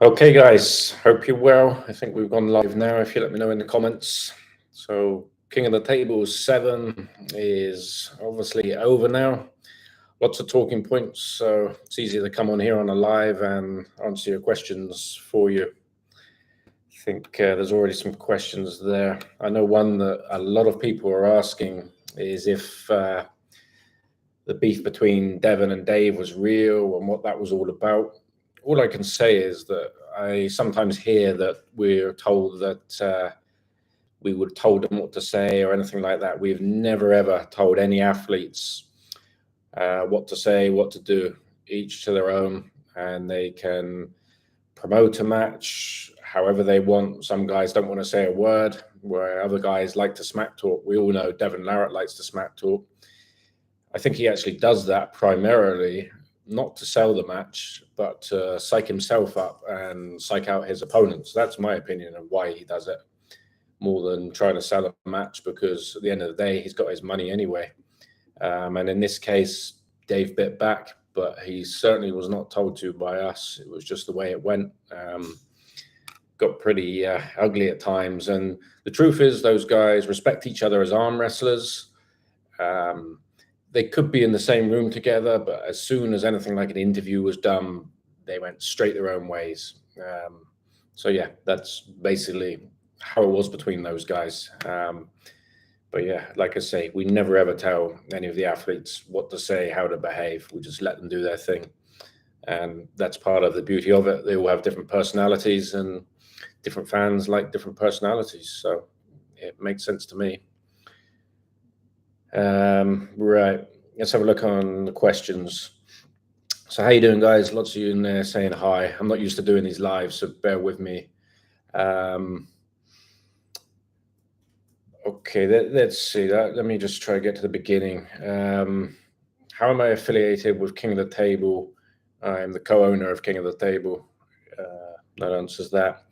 Okay, guys, hope you're well. I think we've gone live now. If you let me know in the comments. So, King of the Table 7 is obviously over now. Lots of talking points, so it's easier to come on here on a live and answer your questions for you. I think there's already some questions there. I know one that a lot of people are asking is if the beef between Devon and Dave was real and what that was all about. All I can say is that I sometimes hear that we're told that we would have told them what to say or anything like that. We've never, ever told any athletes what to say, what to do, each to their own, and they can promote a match however they want. Some guys don't want to say a word, where other guys like to smack talk. We all know Devonlarratt likes to smack talk. I think he actually does that primarily not to sell the match, but to psych himself up and psych out his opponents. That's my opinion of why he does it, more than trying to sell a match, because at the end of the day, he's got his money anyway. And in this case, Dave bit back, but he certainly was not told to by us. It was just the way it went. Got pretty ugly at times. And the truth is, those guys respect each other as arm wrestlers. They could be in the same room together, but as soon as anything like an interview was done, they went straight their own ways. So yeah, that's basically how it was between those guys. But yeah, like I say, we never ever tell any of the athletes what to say, how to behave. We just let them do their thing. And that's part of the beauty of it. They all have different personalities, and different fans like different personalities. So it makes sense to me. Right, let's have a look on the questions. So how you doing, guys? Lots of you in there saying hi. I'm not used to doing these lives, so bear with me. Okay, let's see that. Let me just try to get to the beginning. How am I affiliated with King of the Table? I'm the co-owner of King of the Table. That answers that.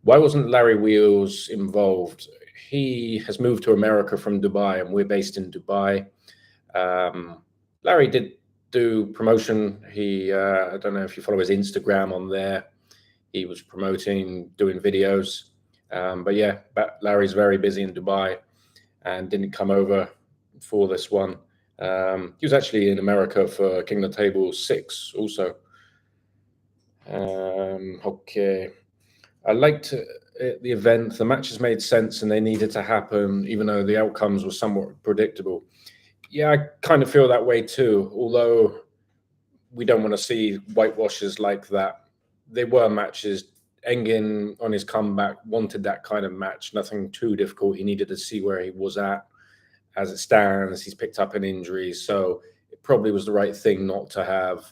Why wasn't Larry Wheels involved? He has moved to America from Dubai, and we're based in Dubai. Larry did do promotion. I don't know if you follow his Instagram on there. He was promoting, doing videos. But yeah, Larry's very busy in Dubai and didn't come over for this one. He was actually in America for King of the Table 6 also. Okay. I liked the event. The matches made sense and they needed to happen, even though the outcomes were somewhat predictable. Yeah, I kind of feel that way too, although we don't want to see whitewashes like that. There were matches. Engin, on his comeback, wanted that kind of match, nothing too difficult. He needed to see where he was at. As it stands, he's picked up an injury, so it probably was the right thing not to have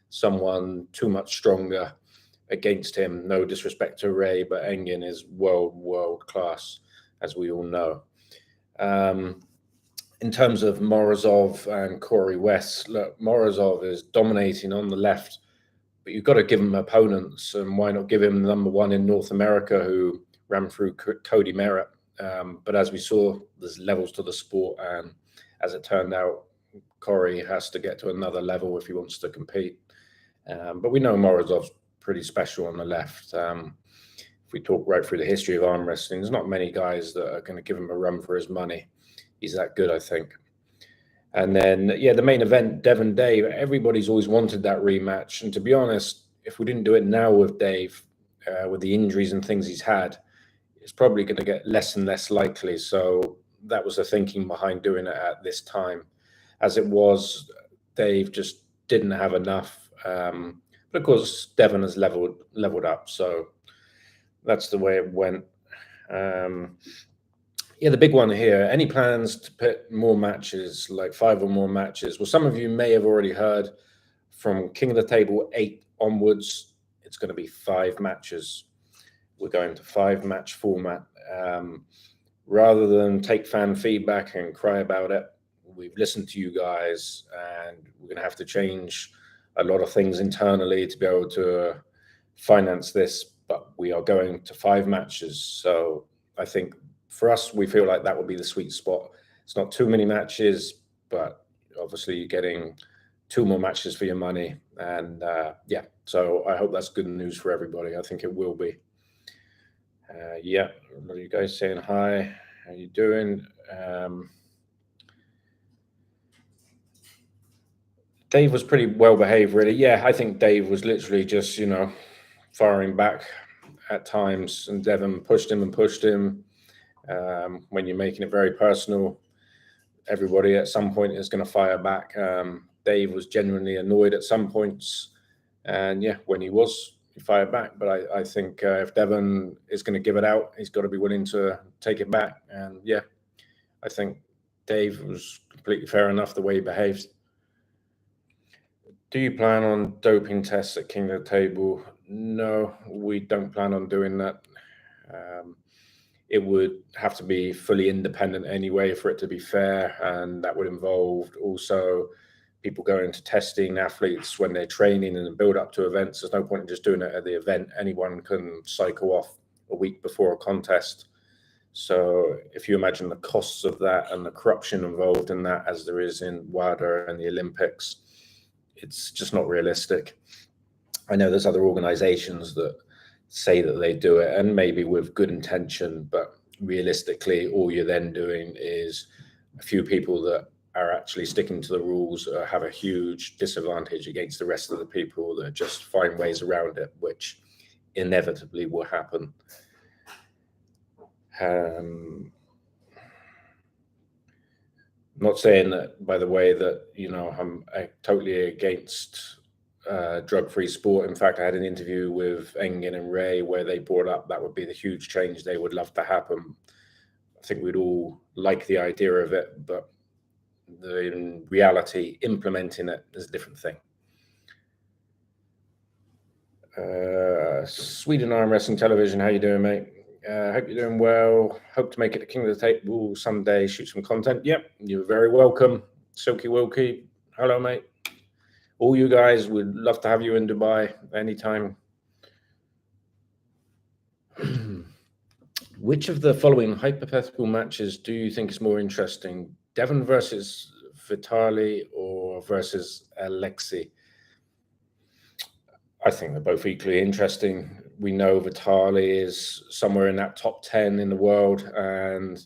someone too much stronger against him. No disrespect to Ray, but Engin is world class, as we all know. In terms of Morozov and Corey West, look, Morozov is dominating on the left, but you've got to give him opponents, and why not give him number one in North America who ran through Cody Merritt? But as we saw, there's levels to the sport, and as it turned out, Corey has to get to another level if he wants to compete. But we know Morozov's pretty special on the left. If we talk right through the history of arm wrestling, there's not many guys that are going to give him a run for his money. He's that good, I think. And then, yeah, the main event, Devon Dave, everybody's always wanted that rematch. And to be honest, if we didn't do it now with Dave, with the injuries and things he's had, it's probably going to get less and less likely. So that was the thinking behind doing it at this time. As it was, Dave just didn't have enough. But of course, Devon has leveled up. So that's the way it went. Yeah, the big one here, any plans to put more matches, like 5 or more matches? Well, some of you may have already heard from King of the Table 8 onwards, it's going to be 5 matches. We're going to 5-match format. Rather than take fan feedback and cry about it, we've listened to you guys, and we're going to have to change a lot of things internally to be able to finance this, but we are going to 5 matches. So I think for us, we feel like that would be the sweet spot. It's not too many matches, but obviously you're getting 2 more matches for your money. And yeah, so I hope that's good news for everybody. I think it will be. Yeah, a lot of you guys saying hi. How you doing? Dave was pretty well behaved, really. Yeah, I think Dave was literally just, firing back at times, and Devon pushed him and pushed him. When you're making it very personal, everybody at some point is going to fire back. Dave was genuinely annoyed at some points, and yeah, when he fired back. But I think if Devon is going to give it out, he's got to be willing to take it back. And yeah, I think Dave was completely fair enough the way he behaved. Do you plan on doping tests at King of the Table? No, we don't plan on doing that. It would have to be fully independent anyway for it to be fair, and that would involve also people going to testing athletes when they're training and build up to events. There's no point in just doing it at the event. Anyone can cycle off a week before a contest. So if you imagine the costs of that and the corruption involved in that, as there is in WADA and the Olympics, it's just not realistic. I know there's other organizations that say that they do it, and maybe with good intention, but realistically, all you're then doing is a few people that are actually sticking to the rules have a huge disadvantage against the rest of the people that just find ways around it, which inevitably will happen. Not saying that, by the way, that I'm totally against drug-free sport. In fact, I had an interview with Engin and Ray where they brought up that would be the huge change they would love to happen. I think we'd all like the idea of it, but in reality, implementing it is a different thing. Sweden Arm Wrestling Television, how you doing, mate? Hope you're doing well. Hope to make it to King of the Table someday, shoot some content. Yep, you're very welcome. Silky Wilkie, hello, mate. All you guys, would love to have you in Dubai anytime. Which of the following hypothetical matches do you think is more interesting? Devon versus Vitali or versus Alexei? I think they're both equally interesting. We know Vitali is somewhere in that top 10 in the world, and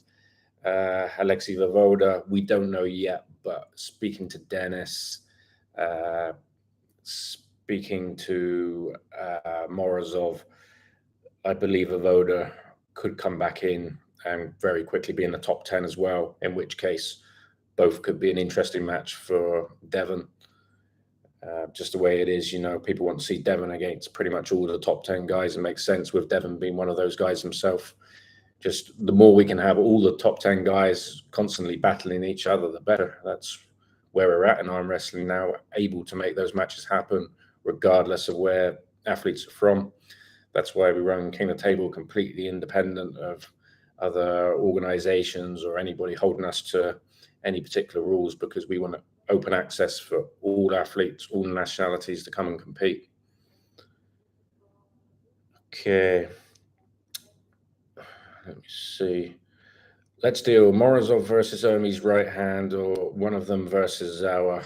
Alexei Vovoda, we don't know yet, but speaking to Dennis, speaking to Morozov, I believe Vovoda could come back in and very quickly be in the top 10 as well, in which case both could be an interesting match for Devon. Just the way it is, people want to see Devon against pretty much all the top 10 guys. It makes sense with Devon being one of those guys himself. Just the more we can have all the top 10 guys constantly battling each other, the better. That's where we're at in arm wrestling now, able to make those matches happen regardless of where athletes are from. That's why we run King of the Table completely independent of other organizations or anybody holding us to any particular rules, because we want to open access for all athletes, all nationalities to come and compete. Okay. Let me see. Let's do Morozov versus Omi's right hand, or one of them versus Zawa.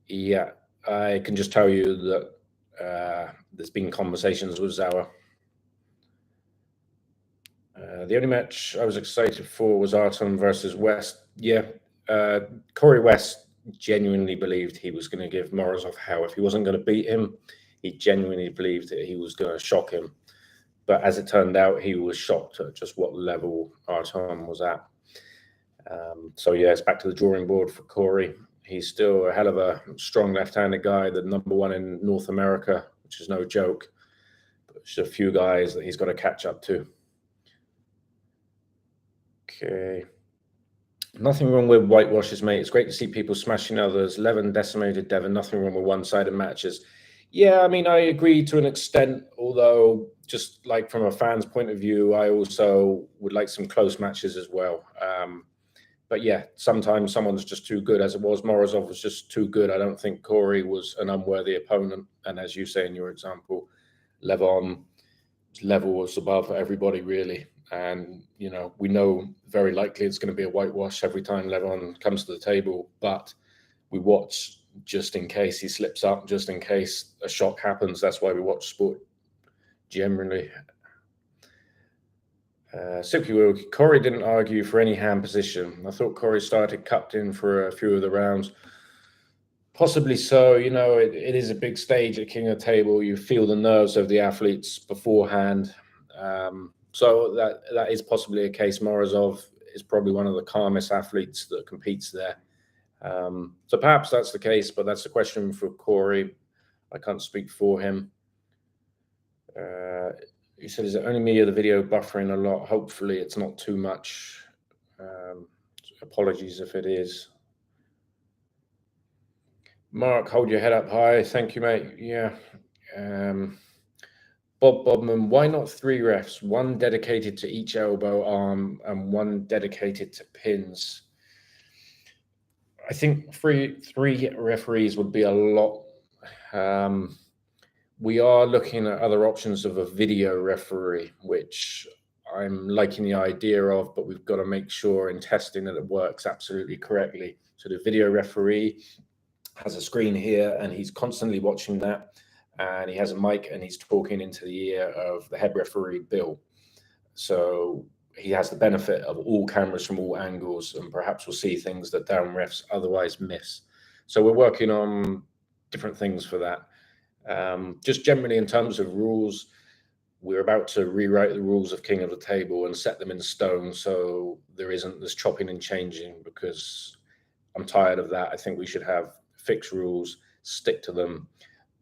Yeah, I can just tell you that there's been conversations with Zawa. The only match I was excited for was Artem versus West. Yeah, Corey West genuinely believed he was going to give Morozov hell. If he wasn't going to beat him, he genuinely believed that he was going to shock him. But as it turned out, he was shocked at just what level Artem was at. So yeah, it's back to the drawing board for Corey. He's still a hell of a strong left-handed guy, the #1 in North America, which is no joke. But there's a few guys that he's got to catch up to. Okay. Nothing wrong with whitewashes, mate. It's great to see people smashing others. Levin decimated Devon. Nothing wrong with one-sided matches. Yeah, I mean, I agree to an extent, although just like from a fan's point of view, I also would like some close matches as well. But yeah, sometimes someone's just too good, as it was. Morozov was just too good. I don't think Corey was an unworthy opponent. And as you say in your example, Levon level was above everybody, really. And, we know very likely it's going to be a whitewash every time Levon comes to the table. But we watch just in case he slips up, just in case a shock happens. That's why we watch sport generally. Corey didn't argue for any hand position. I thought Corey started cupped in for a few of the rounds. Possibly so. It is a big stage at King of the Table. You feel the nerves of the athletes beforehand. So that is possibly a case. Morozov is probably one of the calmest athletes that competes there. So perhaps that's the case, but that's a question for Corey. I can't speak for him. He said, is it only me or the video buffering a lot? Hopefully it's not too much. Apologies if it is. Mark, hold your head up high. Thank you, mate. Yeah. Bob Bodman, why not 3 refs? 1 dedicated to each elbow, arm, and 1 dedicated to pins. I think three referees would be a lot. We are looking at other options of a video referee, which I'm liking the idea of, but we've got to make sure in testing that it works absolutely correctly. So the video referee has a screen here and he's constantly watching that, and he has a mic and he's talking into the ear of the head referee, Bill. So he has the benefit of all cameras from all angles, and perhaps we'll see things that down refs otherwise miss. So we're working on different things for that. Just generally in terms of rules, we're about to rewrite the rules of King of the Table and set them in stone, so there isn't this chopping and changing, because I'm tired of that. I think we should have fixed rules, stick to them.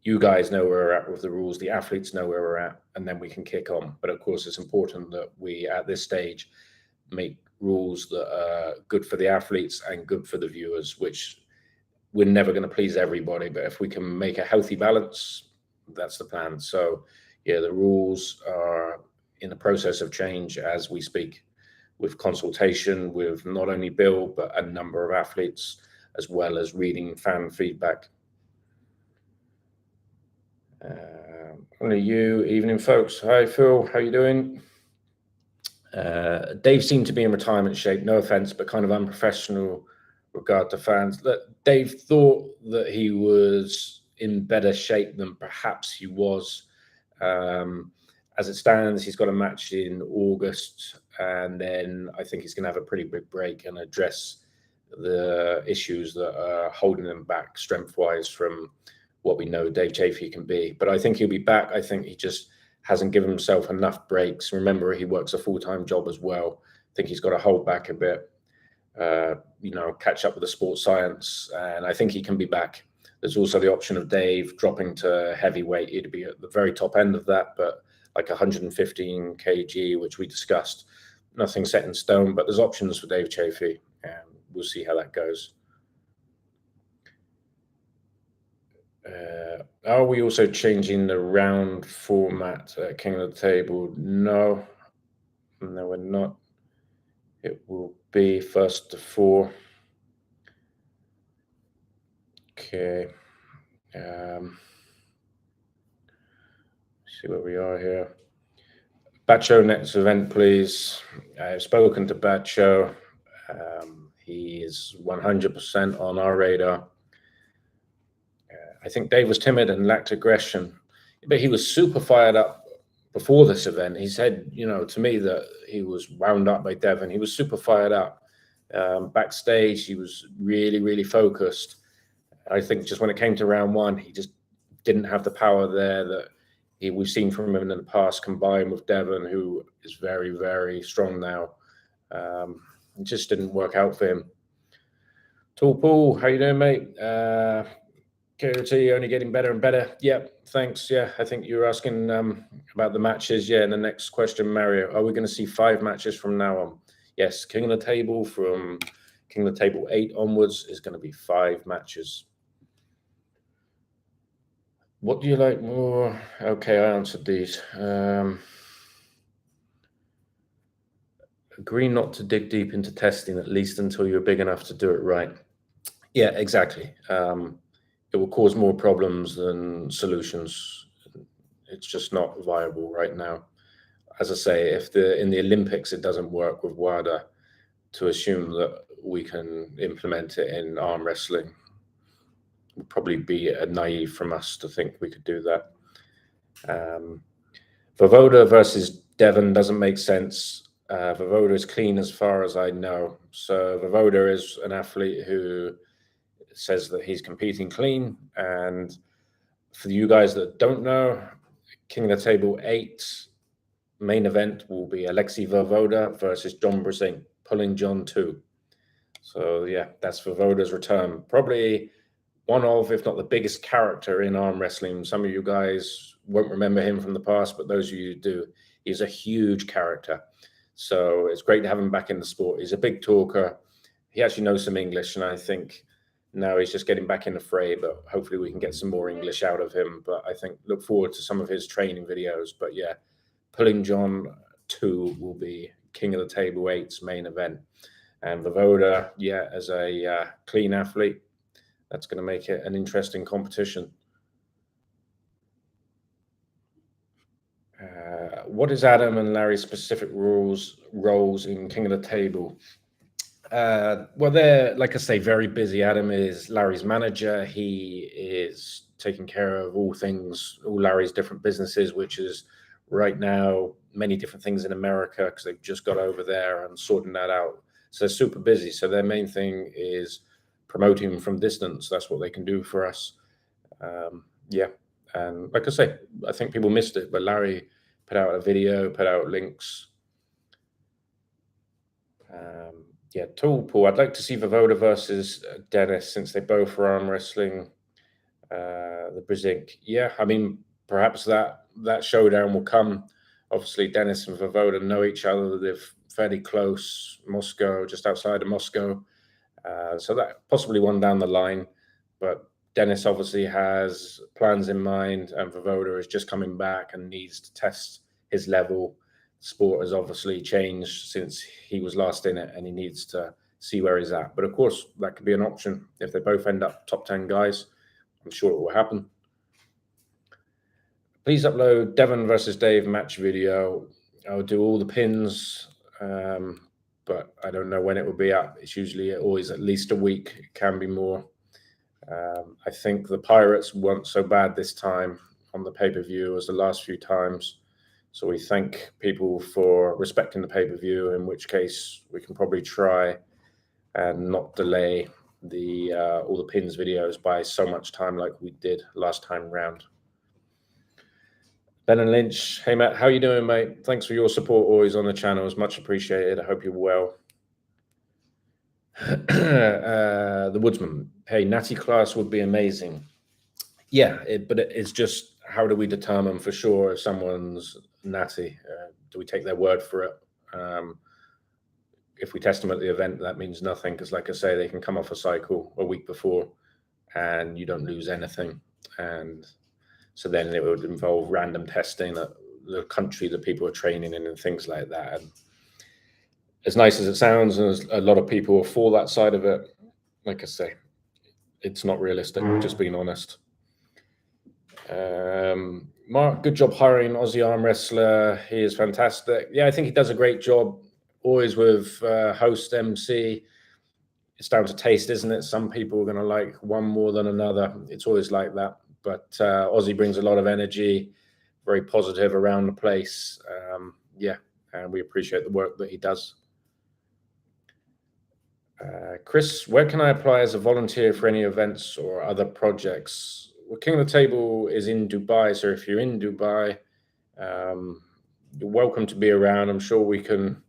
You guys know where we're at with the rules, the athletes know where we're at, and then we can kick on. But of course, it's important that we, at this stage, make rules that are good for the athletes and good for the viewers, which we're never going to please everybody. But if we can make a healthy balance, that's the plan. So, yeah, the rules are in the process of change as we speak, with consultation with not only Bill, but a number of athletes, as well as reading fan feedback. Only you, evening folks. Hi Phil, how you doing? Dave seemed to be in retirement shape, no offense, but kind of unprofessional regard to fans. Dave thought that he was in better shape than perhaps he was. As it stands, he's got a match in August, and then I think he's going to have a pretty big break and address the issues that are holding him back strength-wise from what we know Dave Chafee can be. But I think he'll be back. I think he just hasn't given himself enough breaks. Remember, he works a full-time job as well. I think he's got to hold back a bit, catch up with the sports science, and I think he can be back. There's also the option of Dave dropping to heavyweight. He'd be at the very top end of that, but like 115 kg, which we discussed. Nothing set in stone, but there's options for Dave Chafee, and we'll see how that goes. Are we also changing the round format at King of the Table? No, we're not. It will be first to 4. Okay. See where we are here. Bacho next event, please. I've spoken to Bacho. He is 100% on our radar. I think Dave was timid and lacked aggression, but he was super fired up before this event. He said, to me that he was wound up by Devon. He was super fired up. Backstage, he was really, really focused. I think just when it came to round 1, he just didn't have the power there that we've seen from him in the past, combined with Devon, who is very, very strong now. It just didn't work out for him. Tall Paul, how you doing, mate? KOTT only getting better and better. Yeah, thanks. Yeah, I think you were asking about the matches. Yeah, and the next question, Mario, are we going to see 5 matches from now on? Yes, King of the Table from King of the Table 8 onwards is going to be 5 matches. What do you like more? Okay, I answered these. Agree not to dig deep into testing, at least until you're big enough to do it right. Yeah, exactly. It will cause more problems than solutions. It's just not viable right now. As I say, if in the Olympics it doesn't work with WADA, to assume that we can implement it in arm wrestling, would probably be naive from us to think we could do that. Voivoda versus Devon doesn't make sense. Voivoda is clean as far as I know. So Voivoda is an athlete who says that he's competing clean. And for you guys that don't know, King of the Table 8 main event will be Alexei Voivoda versus John Brzenk, Pulling John 2. So yeah, that's Voivoda's return. Probably one of, if not the biggest character in arm wrestling. Some of you guys won't remember him from the past, but those of you who do, he's a huge character. So it's great to have him back in the sport. He's a big talker. He actually knows some English, and I think now he's just getting back in the fray, but hopefully we can get some more English out of him. But I think look forward to some of his training videos. But yeah, Pulling John 2 will be King of the Table 8's main event. And Voivoda, yeah, as a clean athlete, that's going to make it an interesting competition. What is Adam and Larry's specific roles in King of the Table? Well, they're, like I say, very busy. Adam is Larry's manager. He is taking care of all Larry's different businesses, which is right now many different things in America because they've just got over there and sorting that out. So they're super busy. So their main thing is promoting from distance. That's what they can do for us. Yeah. And like I say, I think people missed it, but Larry put out a video, put out links. Yeah, Toolpool. I'd like to see Voivoda versus Dennis since they both are arm wrestling. The Brzenk. Yeah, I mean, perhaps that showdown will come. Obviously, Dennis and Voivoda know each other. They live fairly close, Moscow, just outside of Moscow. So that possibly one down the line. But Dennis obviously has plans in mind, and Voivoda is just coming back and needs to test his level. Sport has obviously changed since he was last in it, and he needs to see where he's at. But of course, that could be an option. If they both end up top 10 guys, I'm sure it will happen. Please upload Devon versus Dave match video. I'll do all the pins, but I don't know when it will be up. It's usually always at least a week. It can be more. I think the Pirates weren't so bad this time on the pay-per-view as the last few times. So we thank people for respecting the pay-per-view, in which case we can probably try and not delay all the pins videos by so much time like we did last time round. Ben and Lynch, hey Matt, how you doing, mate? Thanks for your support always on the channel. It's much appreciated. I hope you're well. The Woodsman, hey, Natty class would be amazing. Yeah, but it's just, how do we determine for sure if someone's natty? Do we take their word for it? If we test them at the event, that means nothing because, like I say, they can come off a cycle a week before and you don't lose anything. And so then it would involve random testing at the country that people are training in and things like that. And as nice as it sounds, and a lot of people are for that side of it, like I say, it's not realistic, just being honest. Mark, good job hiring Aussie arm wrestler. He is fantastic. Yeah, I think he does a great job. Always with host MC. It's down to taste, isn't it? Some people are going to like one more than another. It's always like that. But Aussie brings a lot of energy, very positive around the place. Yeah, and we appreciate the work that he does. Chris, where can I apply as a volunteer for any events or other projects? Well, King of the Table is in Dubai, so if you're in Dubai, you're welcome to be around. I'm sure we can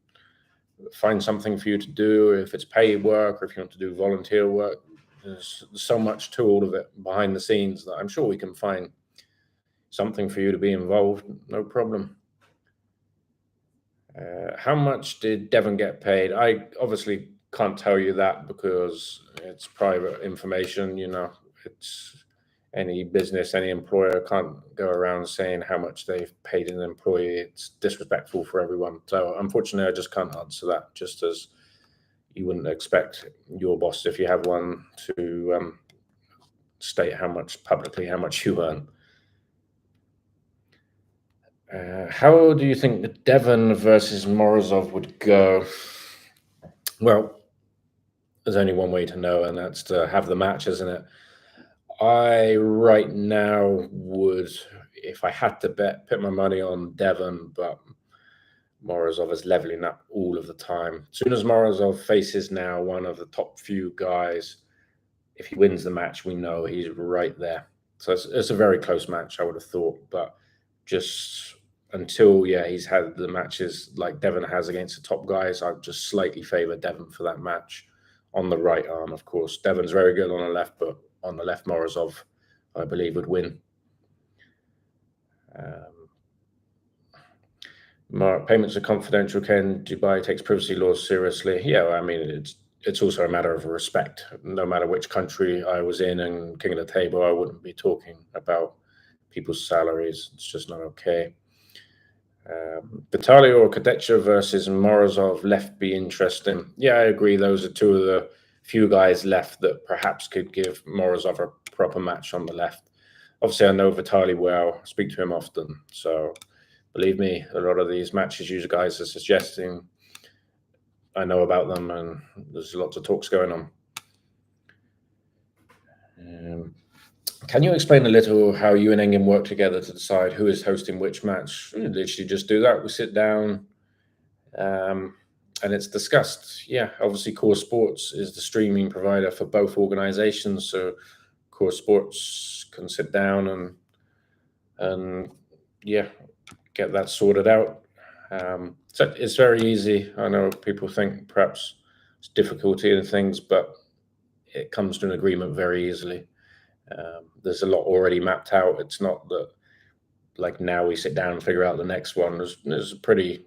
find something for you to do, if it's paid work or if you want to do volunteer work. There's so much to all of it behind the scenes that I'm sure we can find something for you to be involved. No problem. How much did Devon get paid? I obviously can't tell you that because it's private information. You know, it's any business, any employer can't go around saying how much they've paid an employee. It's disrespectful for everyone. So unfortunately, I just can't answer that, just as you wouldn't expect your boss, if you have one, to state publicly how much you earn. How do you think the Devon versus Morozov would go? Well, there's only one way to know, and that's to have the match, isn't it? I right now would, if I had to bet, put my money on Devon, but Morozov is leveling up all of the time. As soon as Morozov faces now one of the top few guys, if he wins the match, we know he's right there. So it's a very close match, I would have thought. But just until, he's had the matches like Devon has against the top guys, I'd just slightly favor Devon for that match on the right arm, of course. Devon's very good on the left, but on the left, Morozov, I believe, would win. Mark, payments are confidential. Ken, Dubai takes privacy laws seriously. Yeah, I mean, it's also a matter of respect. No matter which country I was in and King of the Table, I wouldn't be talking about people's salaries. It's just not okay. Vitaly or KOTT versus Morozov left be interesting. Yeah, I agree. Those are two of the few guys left that perhaps could give Morozov a proper match on the left. Obviously, I know Vitaly well, speak to him often. So believe me, a lot of these matches you guys are suggesting, I know about them, and there's lots of talks going on. Can you explain a little how you and Engin work together to decide who is hosting which match? We literally just do that. We sit down, and it's discussed. Yeah, obviously, Core Sports is the streaming provider for both organizations, so Core Sports can sit down and get that sorted out. So it's very easy. I know people think perhaps it's difficulty in things, but it comes to an agreement very easily. There's a lot already mapped out. It's not that like now we sit down and figure out the next one. The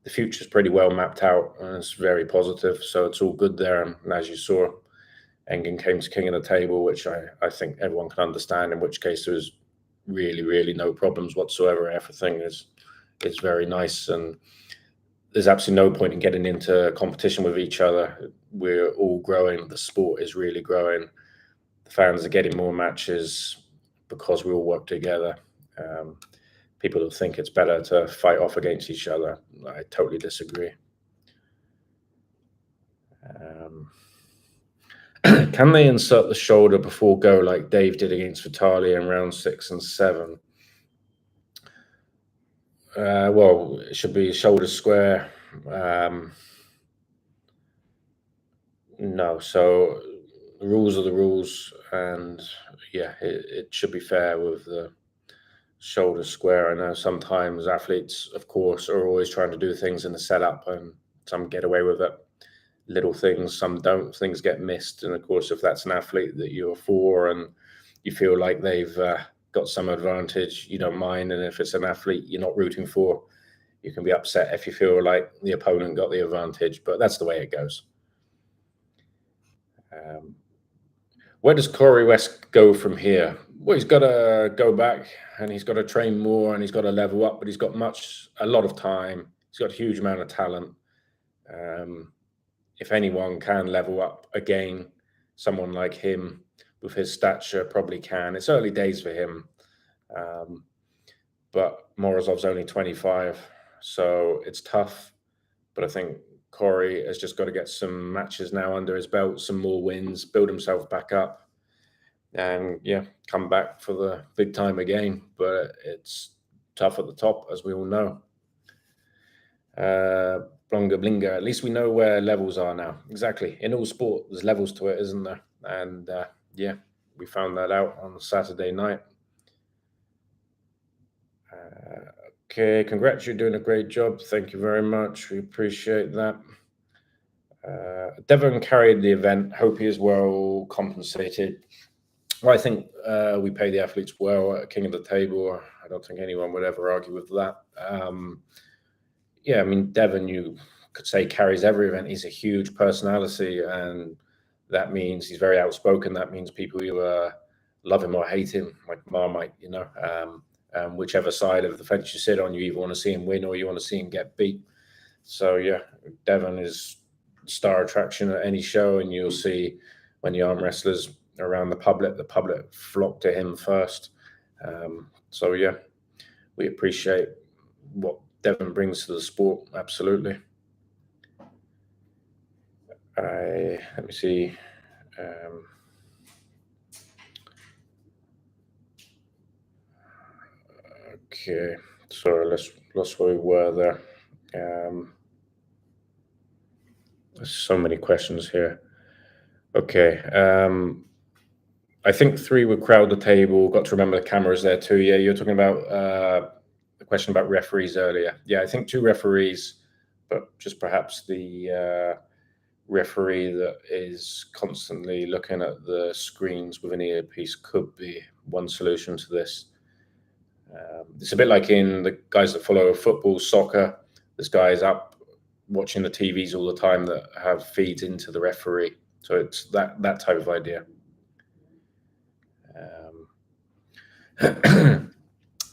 future's pretty well mapped out, and it's very positive. So it's all good there. And as you saw, Engin came to King of the Table, which I think everyone can understand. In which case, there's really, really no problems whatsoever. Everything is very nice, and there's absolutely no point in getting into competition with each other. We're all growing. The sport is really growing. The fans are getting more matches because we all work together. People who think it's better to fight off against each other, I totally disagree. Can they insert the shoulder before go like Dave did against Vitaly in round 6 and 7? Well, it should be shoulder square. No, so the rules are the rules, and it should be fair with the shoulder square. I know sometimes athletes, of course, are always trying to do things in the setup, and some get away with it. Little things, some don't. Things get missed, and of course, if that's an athlete that you're for and you feel like they've got some advantage, you don't mind. And if it's an athlete you're not rooting for, you can be upset if you feel like the opponent got the advantage. But that's the way it goes. Where does Corey West go from here? Well, he's got to go back and he's got to train more and he's got to level up, but he's got a lot of time. He's got a huge amount of talent. If anyone can level up again, someone like him with his stature probably can. It's early days for him. But Morozov's only 25, so it's tough. But I think Corey has just got to get some matches now under his belt, some more wins, build himself back up, and come back for the big time again. But it's tough at the top, as we all know. Blonga Blinga, at least we know where levels are now. Exactly. In all sport, there's levels to it, isn't there? And we found that out on Saturday night. Okay, congrats, you're doing a great job. Thank you very much. We appreciate that. Devon carried the event. Hope he is well compensated. Well, I think we pay the athletes well at King of the Table. I don't think anyone would ever argue with that. I mean, Devon, you could say, carries every event. He's a huge personality, and that means he's very outspoken. That means people either love him or hate him, like Marmite, whichever side of the fence you sit on, you either want to see him win or you want to see him get beat. So, Devon is star attraction at any show, and you'll see when the arm wrestlers around the public flock to him first. We appreciate what Devon brings to the sport. Absolutely. Let me see. Okay, sorry, let's lost where we were there. There's so many questions here. Okay, I think 3 would crowd the table. Got to remember the cameras there too. Yeah, you're talking about the question about referees earlier. Yeah, I think 2 referees, but just perhaps the referee that is constantly looking at the screens with an earpiece could be one solution to this. It's a bit like in the guys that follow football, soccer. This guy is up watching the TVs all the time that have feeds into the referee. So it's that type of idea.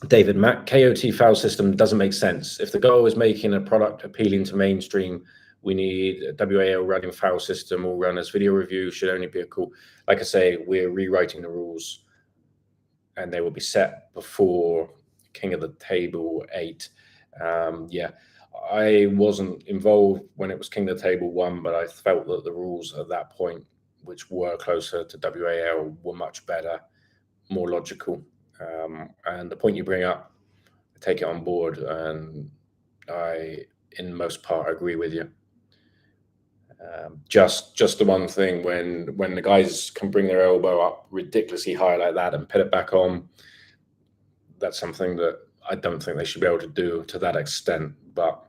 David Mack, KOT foul system doesn't make sense. If the goal is making a product appealing to mainstream, we need a WAL running foul system. All runners video review should only be a call. Like I say, we're rewriting the rules, and they will be set before King of the Table 8. Yeah, I wasn't involved when it was King of the Table 1, but I felt that the rules at that point, which were closer to WAL, were much better, more logical. And the point you bring up, I take it on board, and I, in most part, agree with you. Just the one thing, when the guys can bring their elbow up ridiculously high like that and put it back on, that's something that I don't think they should be able to do to that extent. But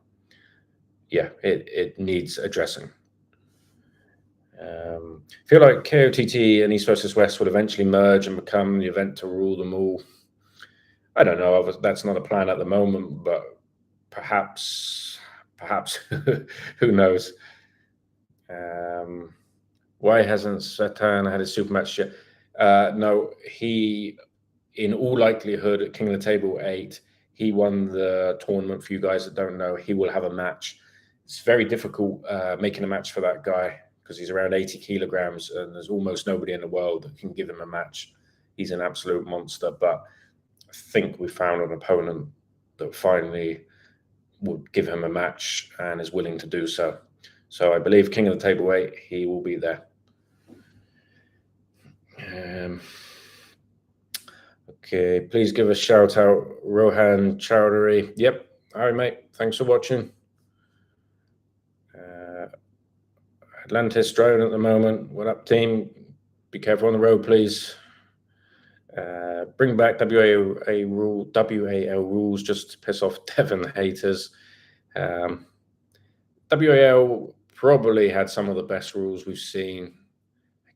yeah, it needs addressing. I feel like KOTT and East versus West will eventually merge and become the event to rule them all. I don't know. That's not a plan at the moment, but perhaps, who knows? Why hasn't Satan had his super match yet? No, he, in all likelihood, at King of the Table 8, he won the tournament. For you guys that don't know, he will have a match. It's very difficult making a match for that guy because he's around 80 kilograms and there's almost nobody in the world that can give him a match. He's an absolute monster, but I think we found an opponent that finally would give him a match and is willing to do so. So I believe King of the Table 8, he will be there. Okay, please give a shout out, Rohan Chowdhury. Yep, all right, mate. Thanks for watching. Atlantis drone at the moment. What up, team? Be careful on the road, please. Bring back WAL rules just to piss off Devon haters. WAL probably had some of the best rules we've seen.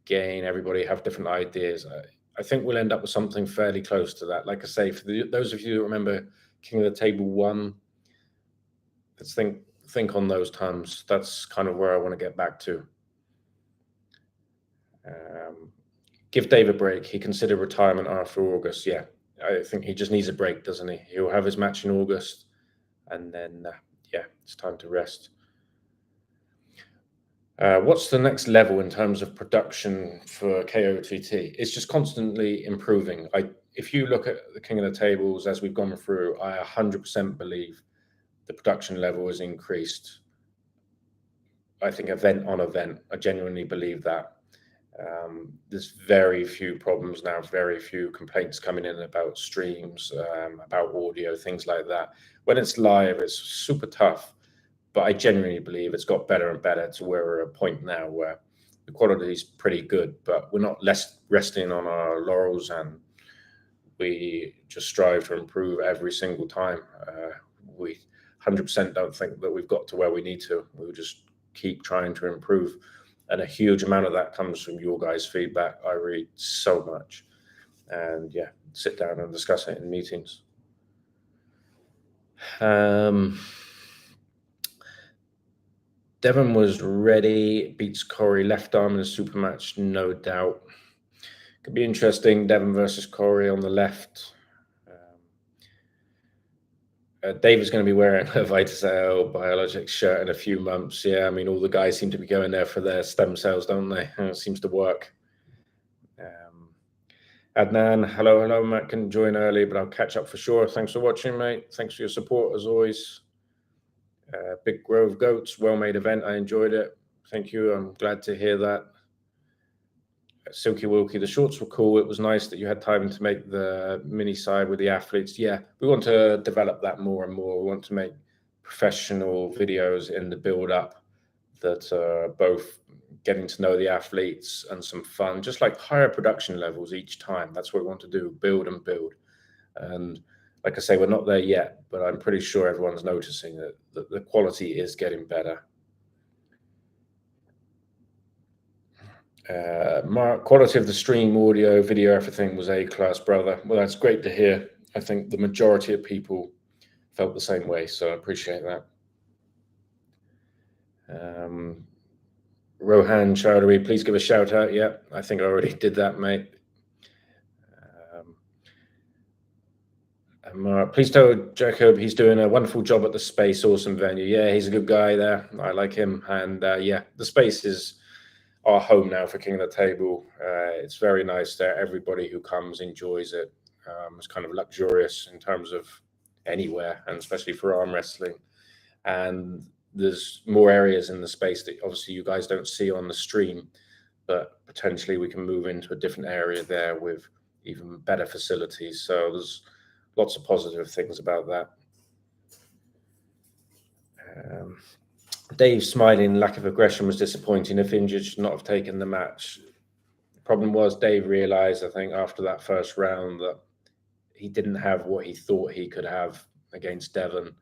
Again, everybody have different ideas. I think we'll end up with something fairly close to that. Like I say, for those of you who remember King of the Table 1, let's think on those terms. That's kind of where I want to get back to. Give Dave a break. He considered retirement after August. Yeah, I think he just needs a break, doesn't he? He'll have his match in August, and then, yeah, it's time to rest. What's the next level in terms of production for KOTT? It's just constantly improving. If you look at the King of the Tables as we've gone through, I 100% believe the production level has increased. I think event on event, I genuinely believe that. There's very few problems now, very few complaints coming in about streams, about audio, things like that. When it's live, it's super tough. But I genuinely believe it's got better and better to where we're at a point now where the quality is pretty good, but we're not less resting on our laurels, and we just strive to improve every single time. We 100% don't think that we've got to where we need to. We'll just keep trying to improve. And a huge amount of that comes from your guys' feedback. I read so much, and yeah, sit down and discuss it in meetings. Devon was ready, beats Corey left arm in a super match, no doubt. Could be interesting, Devon versus Corey on the left. Dave is going to be wearing a Vitalcell Biologics shirt in a few months. Yeah, I mean, all the guys seem to be going there for their stem cells, don't they? It seems to work. Adnan, hello. Matt can join early, but I'll catch up for sure. Thanks for watching, mate. Thanks for your support, as always. Big Grove Goats, well-made event. I enjoyed it. Thank you. I'm glad to hear that. Silky Wilkie, the shorts were cool. It was nice that you had time to make the mini side with the athletes. Yeah, we want to develop that more and more. We want to make professional videos in the build-up that are both getting to know the athletes and some fun, just like higher production levels each time. That's what we want to do, build and build. And like I say, we're not there yet, but I'm pretty sure everyone's noticing that the quality is getting better. Mark, quality of the stream, audio, video, everything was A-class, brother. Well, that's great to hear. I think the majority of people felt the same way, so I appreciate that. Rohan Chowdhury, please give a shout out. Yeah, I think I already did that, mate. Mark, please tell Jacob he's doing a wonderful job at the space. Awesome venue. Yeah, he's a good guy there. I like him. And yeah, the space is our home now for King of the Table. It's very nice there. Everybody who comes enjoys it. It's kind of luxurious in terms of anywhere, and especially for arm wrestling. And there's more areas in the space that obviously you guys don't see on the stream, but potentially we can move into a different area there with even better facilities. So there's lots of positive things about that. Dave smiling, lack of aggression was disappointing. If injured, should not have taken the match. The problem was Dave realized, I think, after that first round that he didn't have what he thought he could have against Devon.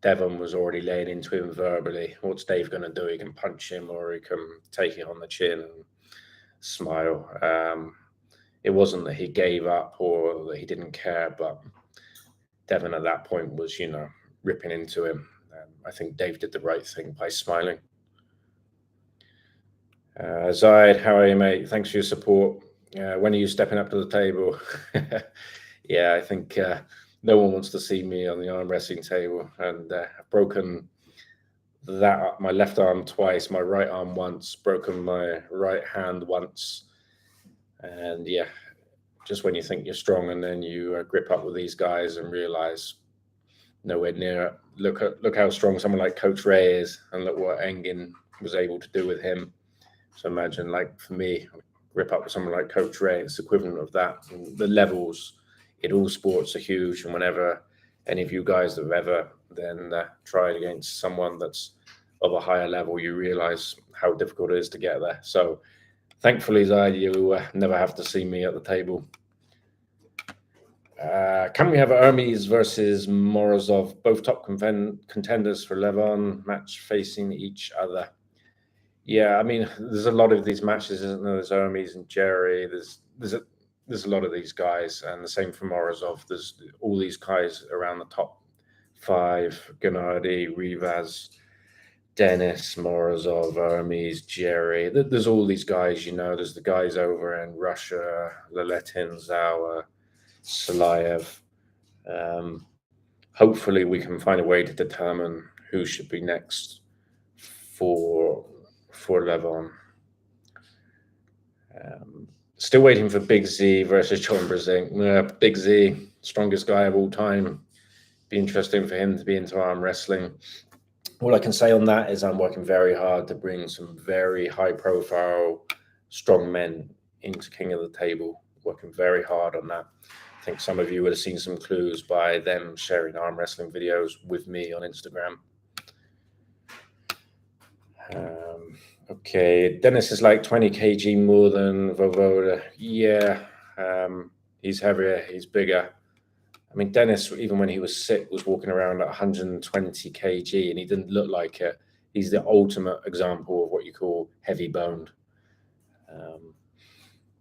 Devon was already laying into him verbally. What's Dave going to do? He can punch him or he can take it on the chin and smile. It wasn't that he gave up or that he didn't care, but Devon at that point was, ripping into him. I think Dave did the right thing by smiling. Zaid, how are you, mate? Thanks for your support. When are you stepping up to the table? Yeah, I think no one wants to see me on the arm wrestling table. And I've broken my left arm twice, my right arm once, broken my right hand once. And yeah, just when you think you're strong and then you grip up with these guys and realize nowhere near it. Look how strong someone like Coach Ray is, and look what Engin was able to do with him. So imagine, like, for me, grip up with someone like Coach Ray, it's equivalent of that. And the levels in all sports are huge, and whenever any of you guys have ever then tried against someone that's of a higher level, you realize how difficult it is to get there. So thankfully, Zaid, you never have to see me at the table. Can we have Hermes versus Morozov, both top contenders for Levon, match facing each other? Yeah, I mean, there's a lot of these matches, isn't there? There's Hermes and Jerry. There's a lot of these guys, and the same for Morozov. There's all these guys around the top 5: Gennady, Rivas, Dennis, Morozov, Hermes, Jerry. There's all these guys, There's the guys over in Russia, Laletin, Zauer, Salayev. Hopefully we can find a way to determine who should be next for Levon. Still waiting for Big Z versus John Brzezinski. Big Z, strongest guy of all time. Be interesting for him to be into arm wrestling. All I can say on that is I'm working very hard to bring some very high-profile strong men into King of the Table. Working very hard on that. I think some of you would have seen some clues by them sharing arm wrestling videos with me on Instagram. Okay, Dennis is like 20 kg more than Vovoda. Yeah, he's heavier, he's bigger. I mean, Dennis, even when he was sick, was walking around at 120 kg, and he didn't look like it. He's the ultimate example of what you call heavy boned.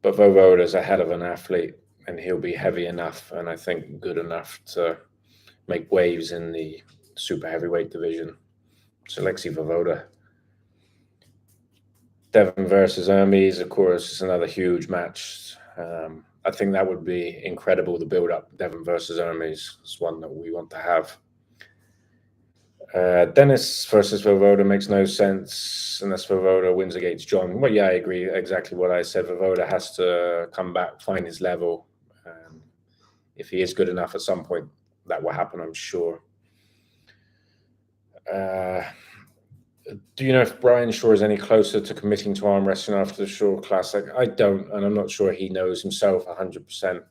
But Vovoda's a hell of an athlete, and he'll be heavy enough, and I think good enough to make waves in the super heavyweight division. So Alexei Vovoda. Devon versus Hermes, of course, is another huge match. I think that would be incredible, the build-up. Devon versus Hermes is one that we want to have. Dennis versus Vovoda makes no sense unless Vovoda wins against John. Well, yeah, I agree exactly what I said. Vovoda has to come back, find his level. If he is good enough at some point, that will happen, I'm sure. Do you know if Brian Shaw is any closer to committing to arm wrestling after the Shaw Classic? I don't, and I'm not sure he knows himself 100%.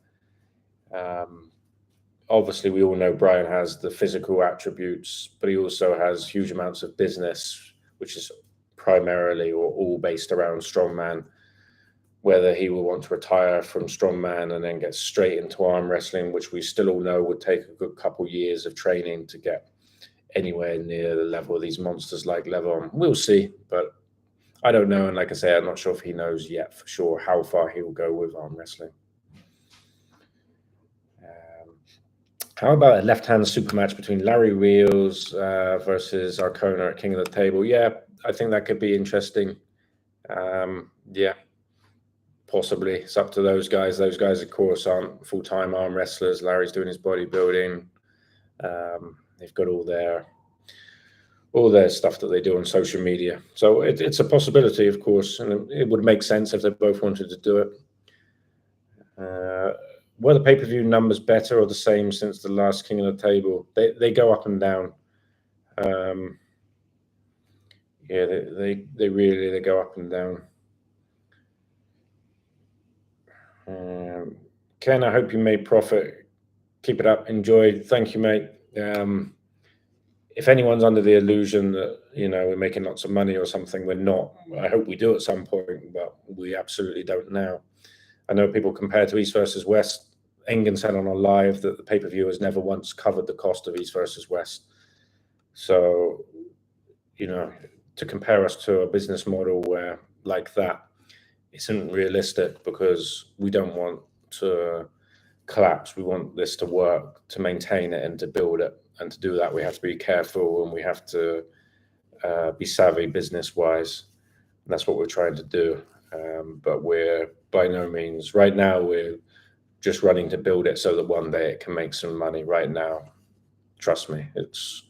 Obviously, we all know Brian has the physical attributes, but he also has huge amounts of business, which is primarily or all based around strongman. Whether he will want to retire from strongman and then get straight into arm wrestling, which we still all know would take a good couple years of training to get anywhere near the level of these monsters like Levon. We'll see, but I don't know. And like I say, I'm not sure if he knows yet for sure how far he will go with arm wrestling. How about a left-hand super match between Larry Wheels versus Arcona at King of the Table? Yeah, I think that could be interesting. Yeah, possibly. It's up to those guys. Those guys, of course, aren't full-time arm wrestlers. Larry's doing his bodybuilding. They've got all their stuff that they do on social media. So it's a possibility, of course, and it would make sense if they both wanted to do it. Were the pay-per-view numbers better or the same since the last King of the Table? They go up and down. Yeah, they really go up and down. Ken, I hope you made profit. Keep it up. Enjoy. Thank you, mate. If anyone's under the illusion that we're making lots of money or something, we're not. I hope we do at some point, but we absolutely don't now. I know people compare to East versus West. Engen said on a live that the pay-per-view has never once covered the cost of East versus West. So, to compare us to a business model where like that isn't realistic, because we don't want to collapse. We want this to work, to maintain it and to build it. And to do that, we have to be careful and we have to be savvy business-wise. And that's what we're trying to do. But we're by no means, right now, we're just running to build it so that one day it can make some money. Right now, trust me, it's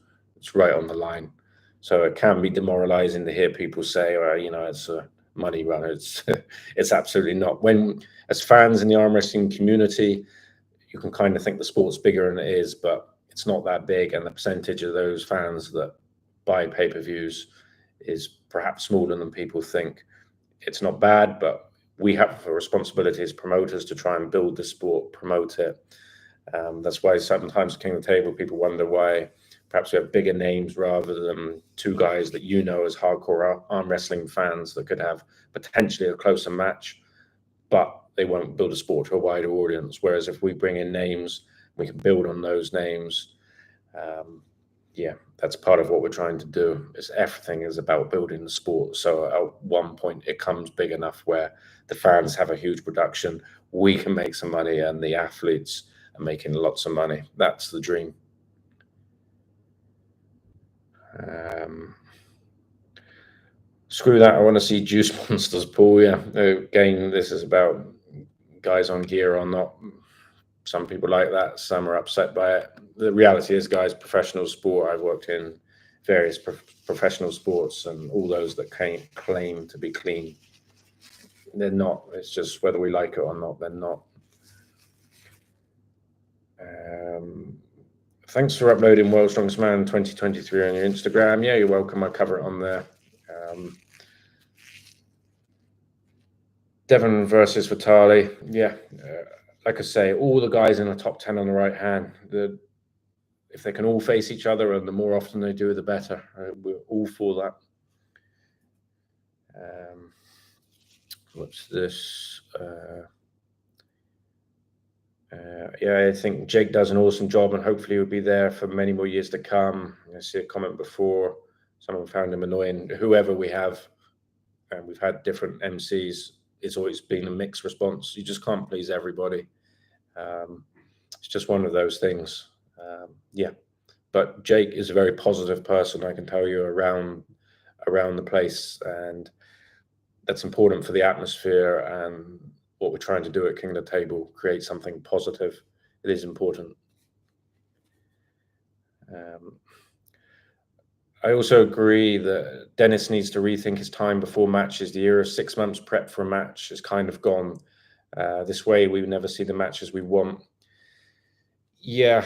right on the line. So it can be demoralizing to hear people say, it's a money run. It's absolutely not. When, as fans in the arm wrestling community, you can kind of think the sport's bigger than it is, but it's not that big. And the percentage of those fans that buy pay-per-views is perhaps smaller than people think. It's not bad, but we have a responsibility as promoters to try and build the sport, promote it. That's why sometimes at King of the Table, people wonder why perhaps we have bigger names rather than two guys that as hardcore arm wrestling fans that could have potentially a closer match, but they won't build a sport to a wider audience. Whereas if we bring in names, we can build on those names. Yeah, that's part of what we're trying to do. Everything is about building the sport. So at one point it comes big enough where the fans have a huge production, we can make some money, and the athletes are making lots of money. That's the dream. Screw that. I want to see Juice Monsters, Paul. Yeah, again, this is about guys on gear or not. Some people like that. Some are upset by it. The reality is, guys, professional sport. I've worked in various professional sports, and all those that claim to be clean, they're not. It's just whether we like it or not, they're not. Thanks for uploading World's Strongest Man 2023 on your Instagram. Yeah, you're welcome. I cover it on there. Devon versus Vitali. Yeah, like I say, all the guys in the top 10 on the right hand, if they can all face each other, and the more often they do, the better. We're all for that. What's this? Yeah, I think Jake does an awesome job, and hopefully he'll be there for many more years to come. I see a comment before, someone found him annoying. Whoever we have, and we've had different MCs, it's always been a mixed response. You just can't please everybody. It's just one of those things. Yeah, but Jake is a very positive person, I can tell you, around the place, and that's important for the atmosphere and what we're trying to do at King of the Table, create something positive. It is important. I also agree that Dennis needs to rethink his time before matches. The era of 6 months prep for a match is kind of gone. This way, we never see the matches we want. Yeah,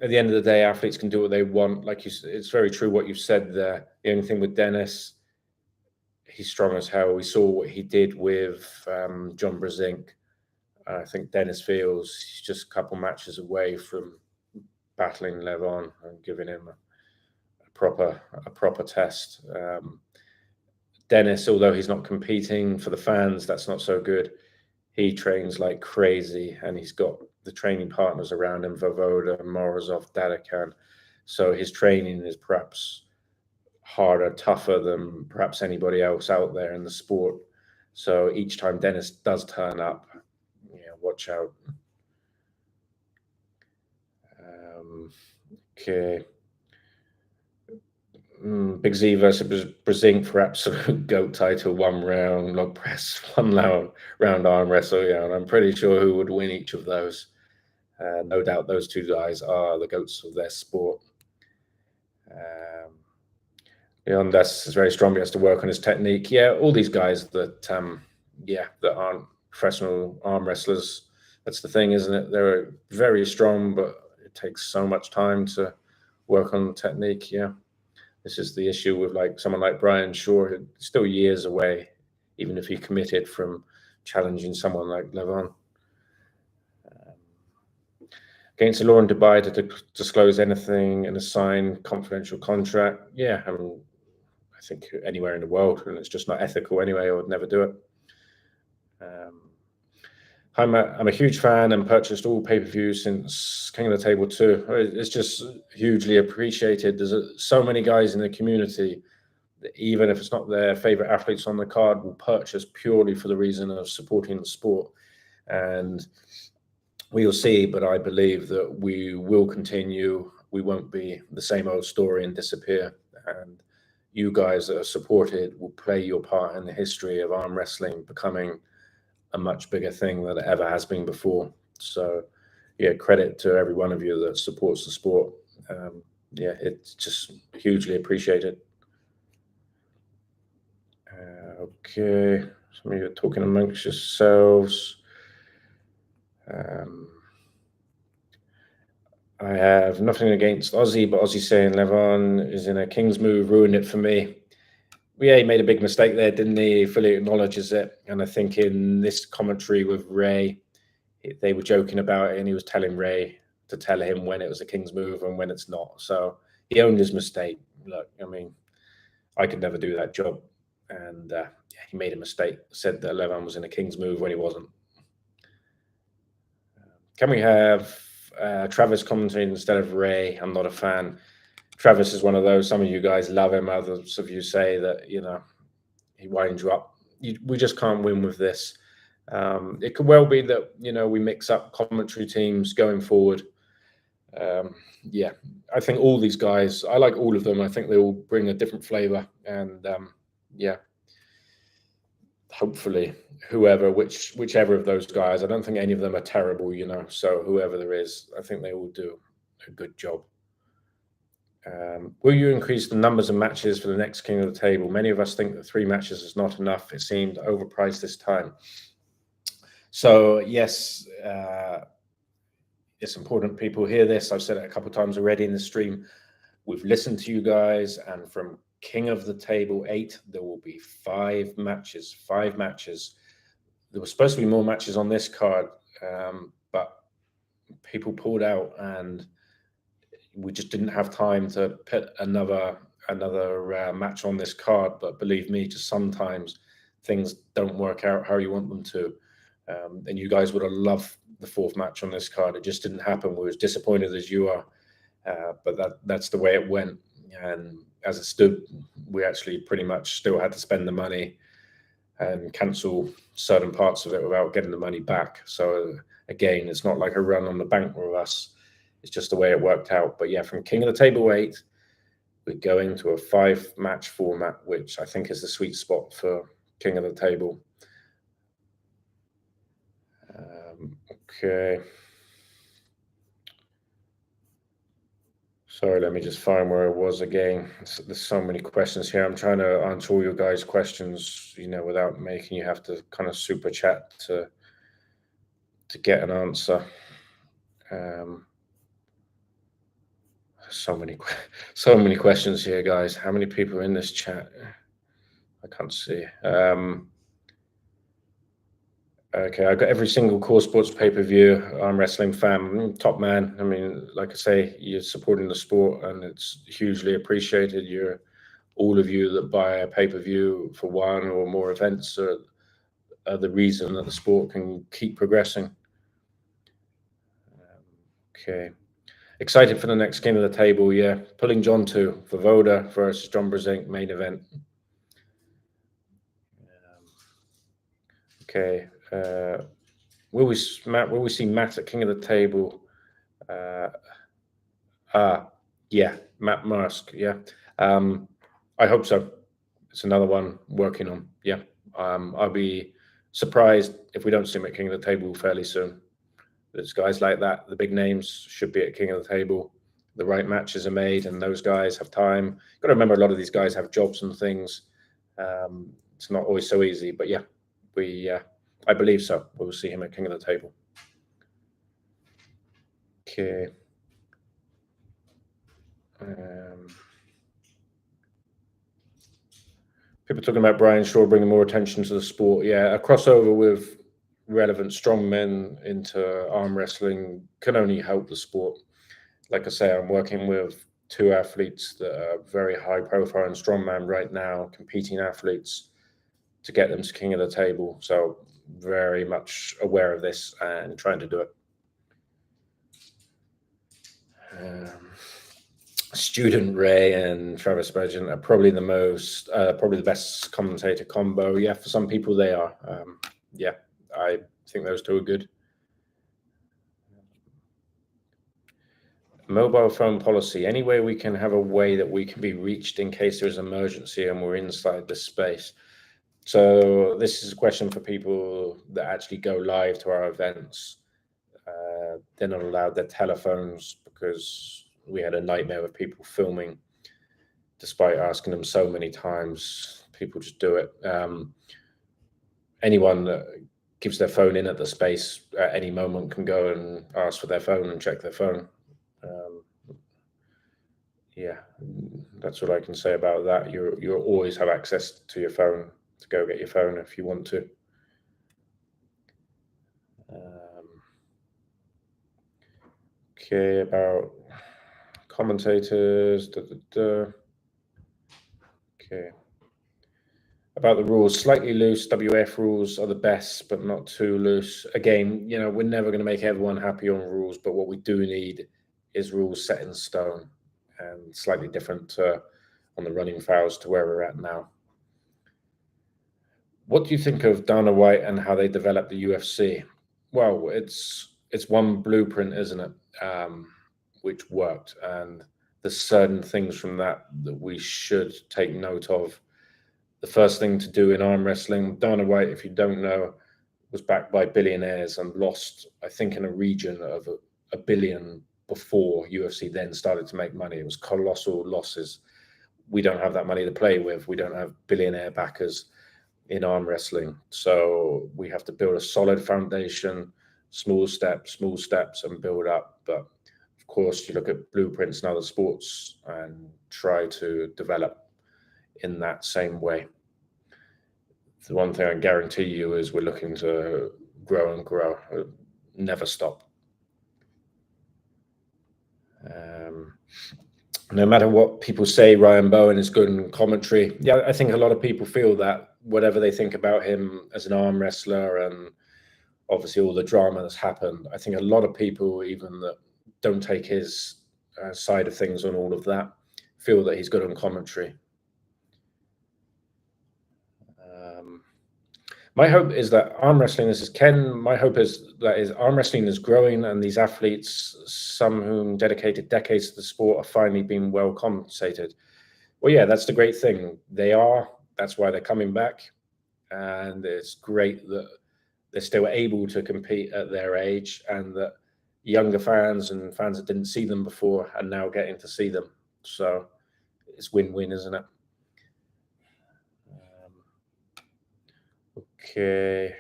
at the end of the day, athletes can do what they want. Like it's very true what you've said there. The only thing with Dennis, he's strong as hell. We saw what he did with John Brzenk. I think Dennis feels he's just a couple matches away from battling Levon and giving him a proper test. Dennis, although he's not competing for the fans, that's not so good. He trains like crazy, and he's got the training partners around him, Vovoda, Morozov, Dadakan. So his training is perhaps harder, tougher than perhaps anybody else out there in the sport. So each time Dennis does turn up, watch out. Okay. Big Z versus Brazing for absolute GOAT title, 1 round log press, 1 round arm wrestle. Yeah, and I'm pretty sure who would win each of those. No doubt those two guys are the GOATs of their sport. Leonidas is very strong. He has to work on his technique. Yeah, all these guys that that aren't professional arm wrestlers. That's the thing, isn't it? They're very strong, but it takes so much time to work on technique. Yeah, this is the issue with like someone like Brian Shaw, still years away, even if he committed from challenging someone like Levon. Against the law in Dubai to disclose anything in a signed confidential contract. Yeah, I mean, I think anywhere in the world, and it's just not ethical anyway. I would never do it. I'm a huge fan and purchased all pay-per-views since King of the Table 2. It's just hugely appreciated. There's so many guys in the community that even if it's not their favorite athletes on the card, will purchase purely for the reason of supporting the sport. And we'll see, but I believe that we will continue. We won't be the same old story and disappear. And you guys that are supported will play your part in the history of arm wrestling becoming a much bigger thing than it ever has been before. So, yeah, credit to every one of you that supports the sport. Yeah, it's just hugely appreciated. Okay, some of you are talking amongst yourselves. I have nothing against Aussie, but Aussie saying Levon is in a king's move, ruined it for me. Yeah, he made a big mistake there, didn't he? He fully acknowledges it. And I think in this commentary with Ray, they were joking about it, and he was telling Ray to tell him when it was a king's move and when it's not. So he owned his mistake. Look, I mean, I could never do that job. And yeah, he made a mistake, said that Levon was in a king's move when he wasn't. Can we have Travis commentating instead of Ray? I'm not a fan. Travis is one of those. Some of you guys love him. Others of you say that, he winds you up. We just can't win with this. It could well be that, we mix up commentary teams going forward. Yeah, I think all these guys, I like all of them. I think they all bring a different flavor. And yeah, hopefully whichever of those guys, I don't think any of them are terrible, so whoever there is, I think they all do a good job. Will you increase the numbers of matches for the next King of the Table? Many of us think that 3 matches is not enough. It seemed overpriced this time. So yes, it's important people hear this. I've said it a couple of times already in the stream. We've listened to you guys, and from King of the Table 8, there will be 5 matches. 5 matches. There were supposed to be more matches on this card, but people pulled out, and we just didn't have time to put another match on this card. But believe me, just sometimes things don't work out how you want them to. And you guys would have loved the 4th match on this card. It just didn't happen. We're as disappointed as you are. But that's the way it went. And as it stood, we actually pretty much still had to spend the money and cancel certain parts of it without getting the money back. So again, it's not like a run on the bank with us. It's just the way it worked out. But yeah, from King of the Table 8, we're going to a 5-match format, which I think is the sweet spot for King of the Table. Okay. Sorry, let me just find where I was again. There's so many questions here. I'm trying to answer all your guys' questions, without making you have to kind of super chat to get an answer. So many questions here, guys. How many people are in this chat? I can't see. Okay, I got every single Core Sports pay-per-view. Arm wrestling fan, top man. I mean, like I say, you're supporting the sport, and it's hugely appreciated. All of you that buy a pay-per-view for one or more events are the reason that the sport can keep progressing. Okay. Excited for the next King of the Table, yeah. Pulling John 2 for Voda versus John Brzenk main event. Okay. Will we see Matt at King of the Table? Yeah, Matt Maersk, yeah. I hope so. It's another one working on, yeah. I'll be surprised if we don't see him at King of the Table fairly soon. There's guys like that, the big names should be at King of the Table. The right matches are made, and those guys have time. You've got to remember, a lot of these guys have jobs and things. It's not always so easy, but yeah, I believe so. We'll see him at King of the Table. Okay. People talking about Brian Shaw bringing more attention to the sport. Yeah, a crossover with relevant strongmen into arm wrestling can only help the sport. Like I say, I'm working with two athletes that are very high profile in strongman right now, competing athletes, to get them to King of the Table. So very much aware of this and trying to do it. Student Ray and Travis Spurgeon are probably the best commentator combo. Yeah, for some people they are. Yeah, I think those two are good. Mobile phone policy. Any way we can have a way that we can be reached in case there's an emergency and we're inside this space? So this is a question for people that actually go live to our events. They're not allowed their telephones because we had a nightmare with people filming. Despite asking them so many times, people just do it. Anyone that gives their phone in at the space at any moment can go and ask for their phone and check their phone. Yeah, that's what I can say about that. You'll always have access to your phone to go get your phone if you want to. Okay, about commentators. Okay. About the rules, slightly loose. WF rules are the best, but not too loose. Again, we're never going to make everyone happy on rules, but what we do need is rules set in stone and slightly different on the running fouls to where we're at now. What do you think of Dana White and how they developed the UFC? Well, it's one blueprint, isn't it? Which worked, and there's certain things from that we should take note of. The first thing to do in arm wrestling, Dana White, if you don't know, was backed by billionaires and lost, I think, in a region of a billion before UFC then started to make money. It was colossal losses. We don't have that money to play with. We don't have billionaire backers in arm wrestling. So we have to build a solid foundation, small steps, and build up. But of course, you look at blueprints in other sports and try to develop in that same way. The one thing I guarantee you is we're looking to grow and grow, never stop. No matter what people say, Ryan Bowen is good in commentary. Yeah, I think a lot of people feel that, whatever they think about him as an arm wrestler and obviously all the drama that's happened, I think a lot of people, even that don't take his side of things on all of that, feel that he's good on commentary. My hope is that arm wrestling, this is Ken, my hope is that arm wrestling is growing and these athletes, some whom dedicated decades to the sport, are finally being well compensated. Well, yeah, that's the great thing. They are. That's why they're coming back. And it's great that they're still able to compete at their age and that younger fans and fans that didn't see them before are now getting to see them. So it's win-win, isn't it? Okay.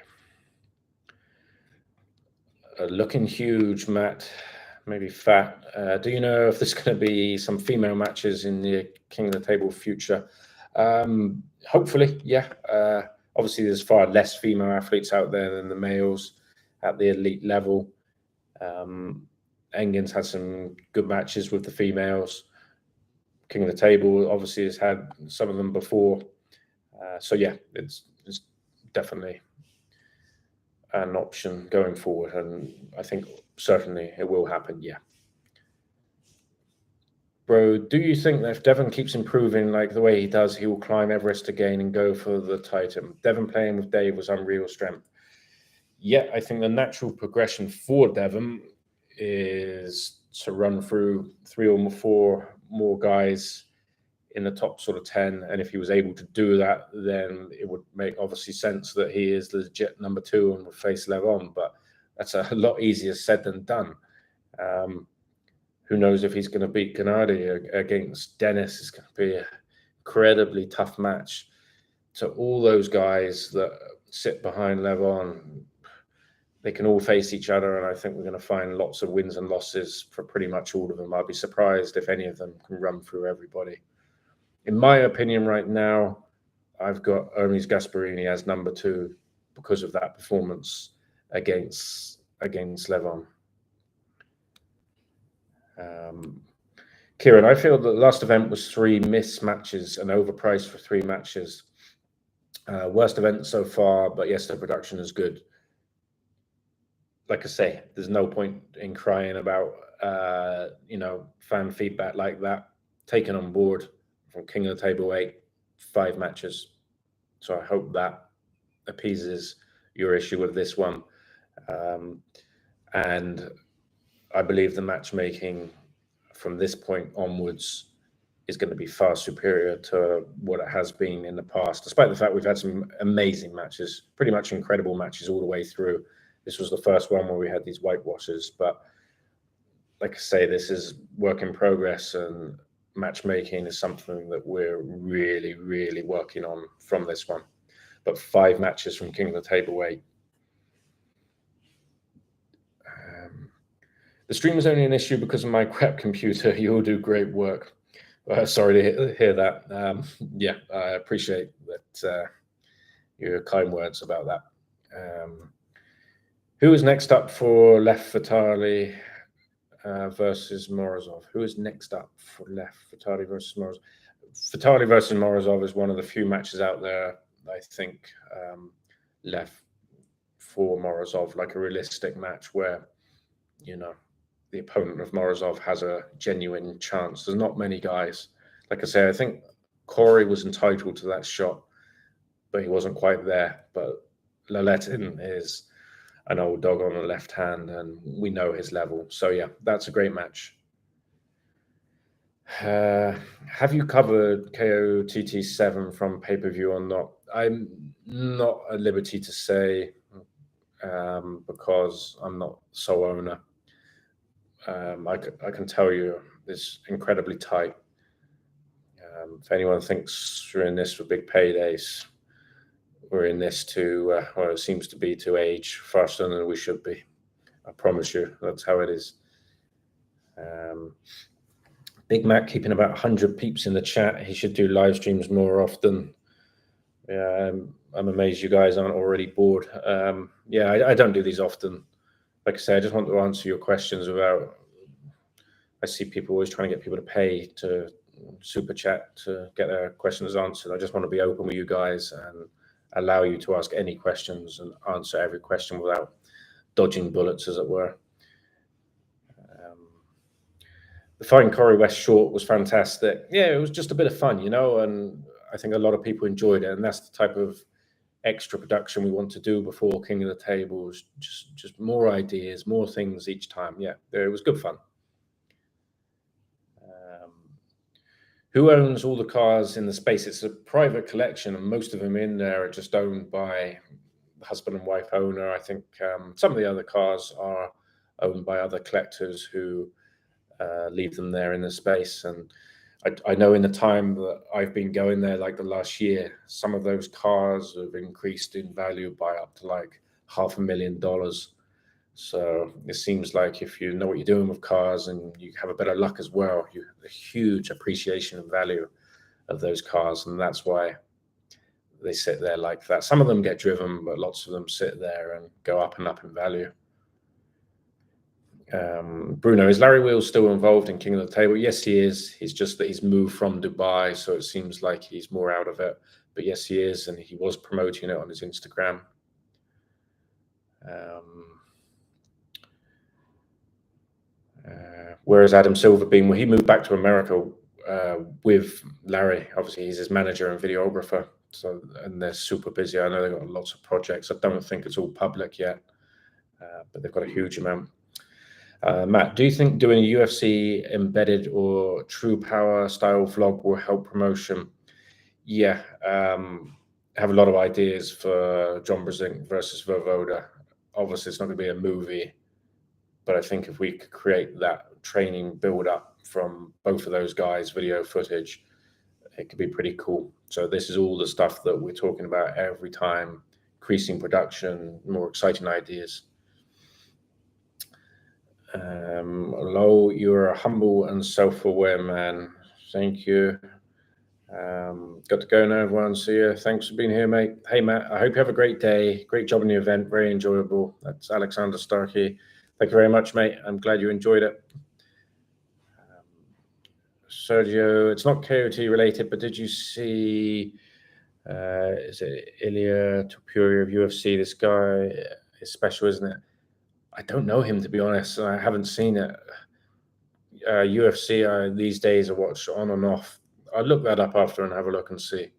Looking huge, Matt. maybe Fat. Do you know if there's going to be some female matches in the King of the Table future? Hopefully, yeah. Obviously, there's far less female athletes out there than the males at the elite level. Engen's had some good matches with the females. King of the Table obviously has had some of them before. So yeah, it's definitely an option going forward, and I think certainly it will happen. Yeah. Bro, do you think that if Devon keeps improving like the way he does, he will climb Everest again and go for the title? Devon playing with Dave was unreal strength. Yeah, I think the natural progression for Devon is to run through 3 or 4 more guys in the top sort of 10. And if he was able to do that, then it would make obviously sense that he is the legit number 2 and would face Levon. But that's a lot easier said than done. Who knows if he's going to beat Gennady against Dennis? It's going to be an incredibly tough match. So all those guys that sit behind Levon, they can all face each other, and I think we're going to find lots of wins and losses for pretty much all of them. I'd be surprised if any of them can run through everybody. In my opinion right now, I've got Hermes Gasparini as number 2 because of that performance against Levon. Kieran, I feel that the last event was 3 missed matches and overpriced for 3 matches. Worst event so far, but yes, the production is good. Like I say, there's no point in crying about fan feedback like that. Taken on board from King of the Table 8, 5 matches. So I hope that appeases your issue with this one. And I believe the matchmaking from this point onwards is going to be far superior to what it has been in the past, despite the fact we've had some amazing matches, pretty much incredible matches all the way through. This was the first one where we had these whitewashes, but like I say, this is work in progress, and matchmaking is something that we're really, really working on from this one. But 5 matches from King of the Table 8. The stream is only an issue because of my crap computer. You all do great work. Sorry to hear that. Yeah, I appreciate that your kind words about that. Who is next up for Left Vitali versus Morozov? Who is next up for Left Vitali versus Morozov? Vitali versus Morozov is one of the few matches out there, I think, left for Morozov, like a realistic match where, the opponent of Morozov has a genuine chance. There's not many guys. Like I say, I think Corey was entitled to that shot, but he wasn't quite there. But Laletin is an old dog on the left hand, and we know his level. So yeah, that's a great match. Have you covered KOTT 7 from pay-per-view or not? I'm not at liberty to say because I'm not sole owner. I can tell you it's incredibly tight. If anyone thinks we're in this for big paydays, we're in this to, well, it seems to be to age faster than we should be. I promise you, that's how it is. Big Mac keeping about 100 peeps in the chat. He should do live streams more often. Yeah, I'm amazed you guys aren't already bored. Yeah, I don't do these often. Like I say, I just want to answer your questions without. I see people always trying to get people to pay to super chat to get their questions answered. I just want to be open with you guys and allow you to ask any questions and answer every question without dodging bullets, as it were. The fight in Corey West Short was fantastic. Yeah, it was just a bit of fun, and I think a lot of people enjoyed it. And that's the type of extra production we want to do before King of the Table. Just more ideas, more things each time. Yeah, it was good fun. Who owns all the cars in the space? It's a private collection, and most of them in there are just owned by the husband and wife owner. I think some of the other cars are owned by other collectors who leave them there in the space. And I know in the time that I've been going there, like the last year, some of those cars have increased in value by up to like $500,000. So it seems like if you know what you're doing with cars and you have a bit of luck as well, you have a huge appreciation and value of those cars, and that's why they sit there like that. Some of them get driven, but lots of them sit there and go up and up in value. Bruno, is Larry Wheels still involved in King of the Table? Yes, he is. He's just that he's moved from Dubai, so it seems like he's more out of it. But yes, he is, and he was promoting it on his Instagram. Whereas Adam Silver been? Well, he moved back to America with Larry. Obviously, he's his manager and videographer. So, and they're super busy. I know they've got lots of projects. I don't think it's all public yet, but they've got a huge amount. Matt, do you think doing a UFC embedded or true power style vlog will help promotion? Yeah, I have a lot of ideas for John Brzezinski versus Voivoda. Obviously, it's not going to be a movie, but I think if we could create that training build up from both of those guys' video footage, it could be pretty cool. So this is all the stuff that we're talking about every time, increasing production, more exciting ideas. Hello, you're a humble and self-aware man. Thank you. Got to go now, everyone. See you. Thanks for being here, mate. Hey, Matt, I hope you have a great day. Great job on the event. Very enjoyable. That's Alexander Starkey. Thank you very much, mate. I'm glad you enjoyed it. Sergio, it's not KOTT related, but did you see, is it Ilya Topuria of UFC? This guy is special, isn't it? I don't know him, to be honest. I haven't seen it. UFC these days I watch on and off. I'll look that up after and have a look and see.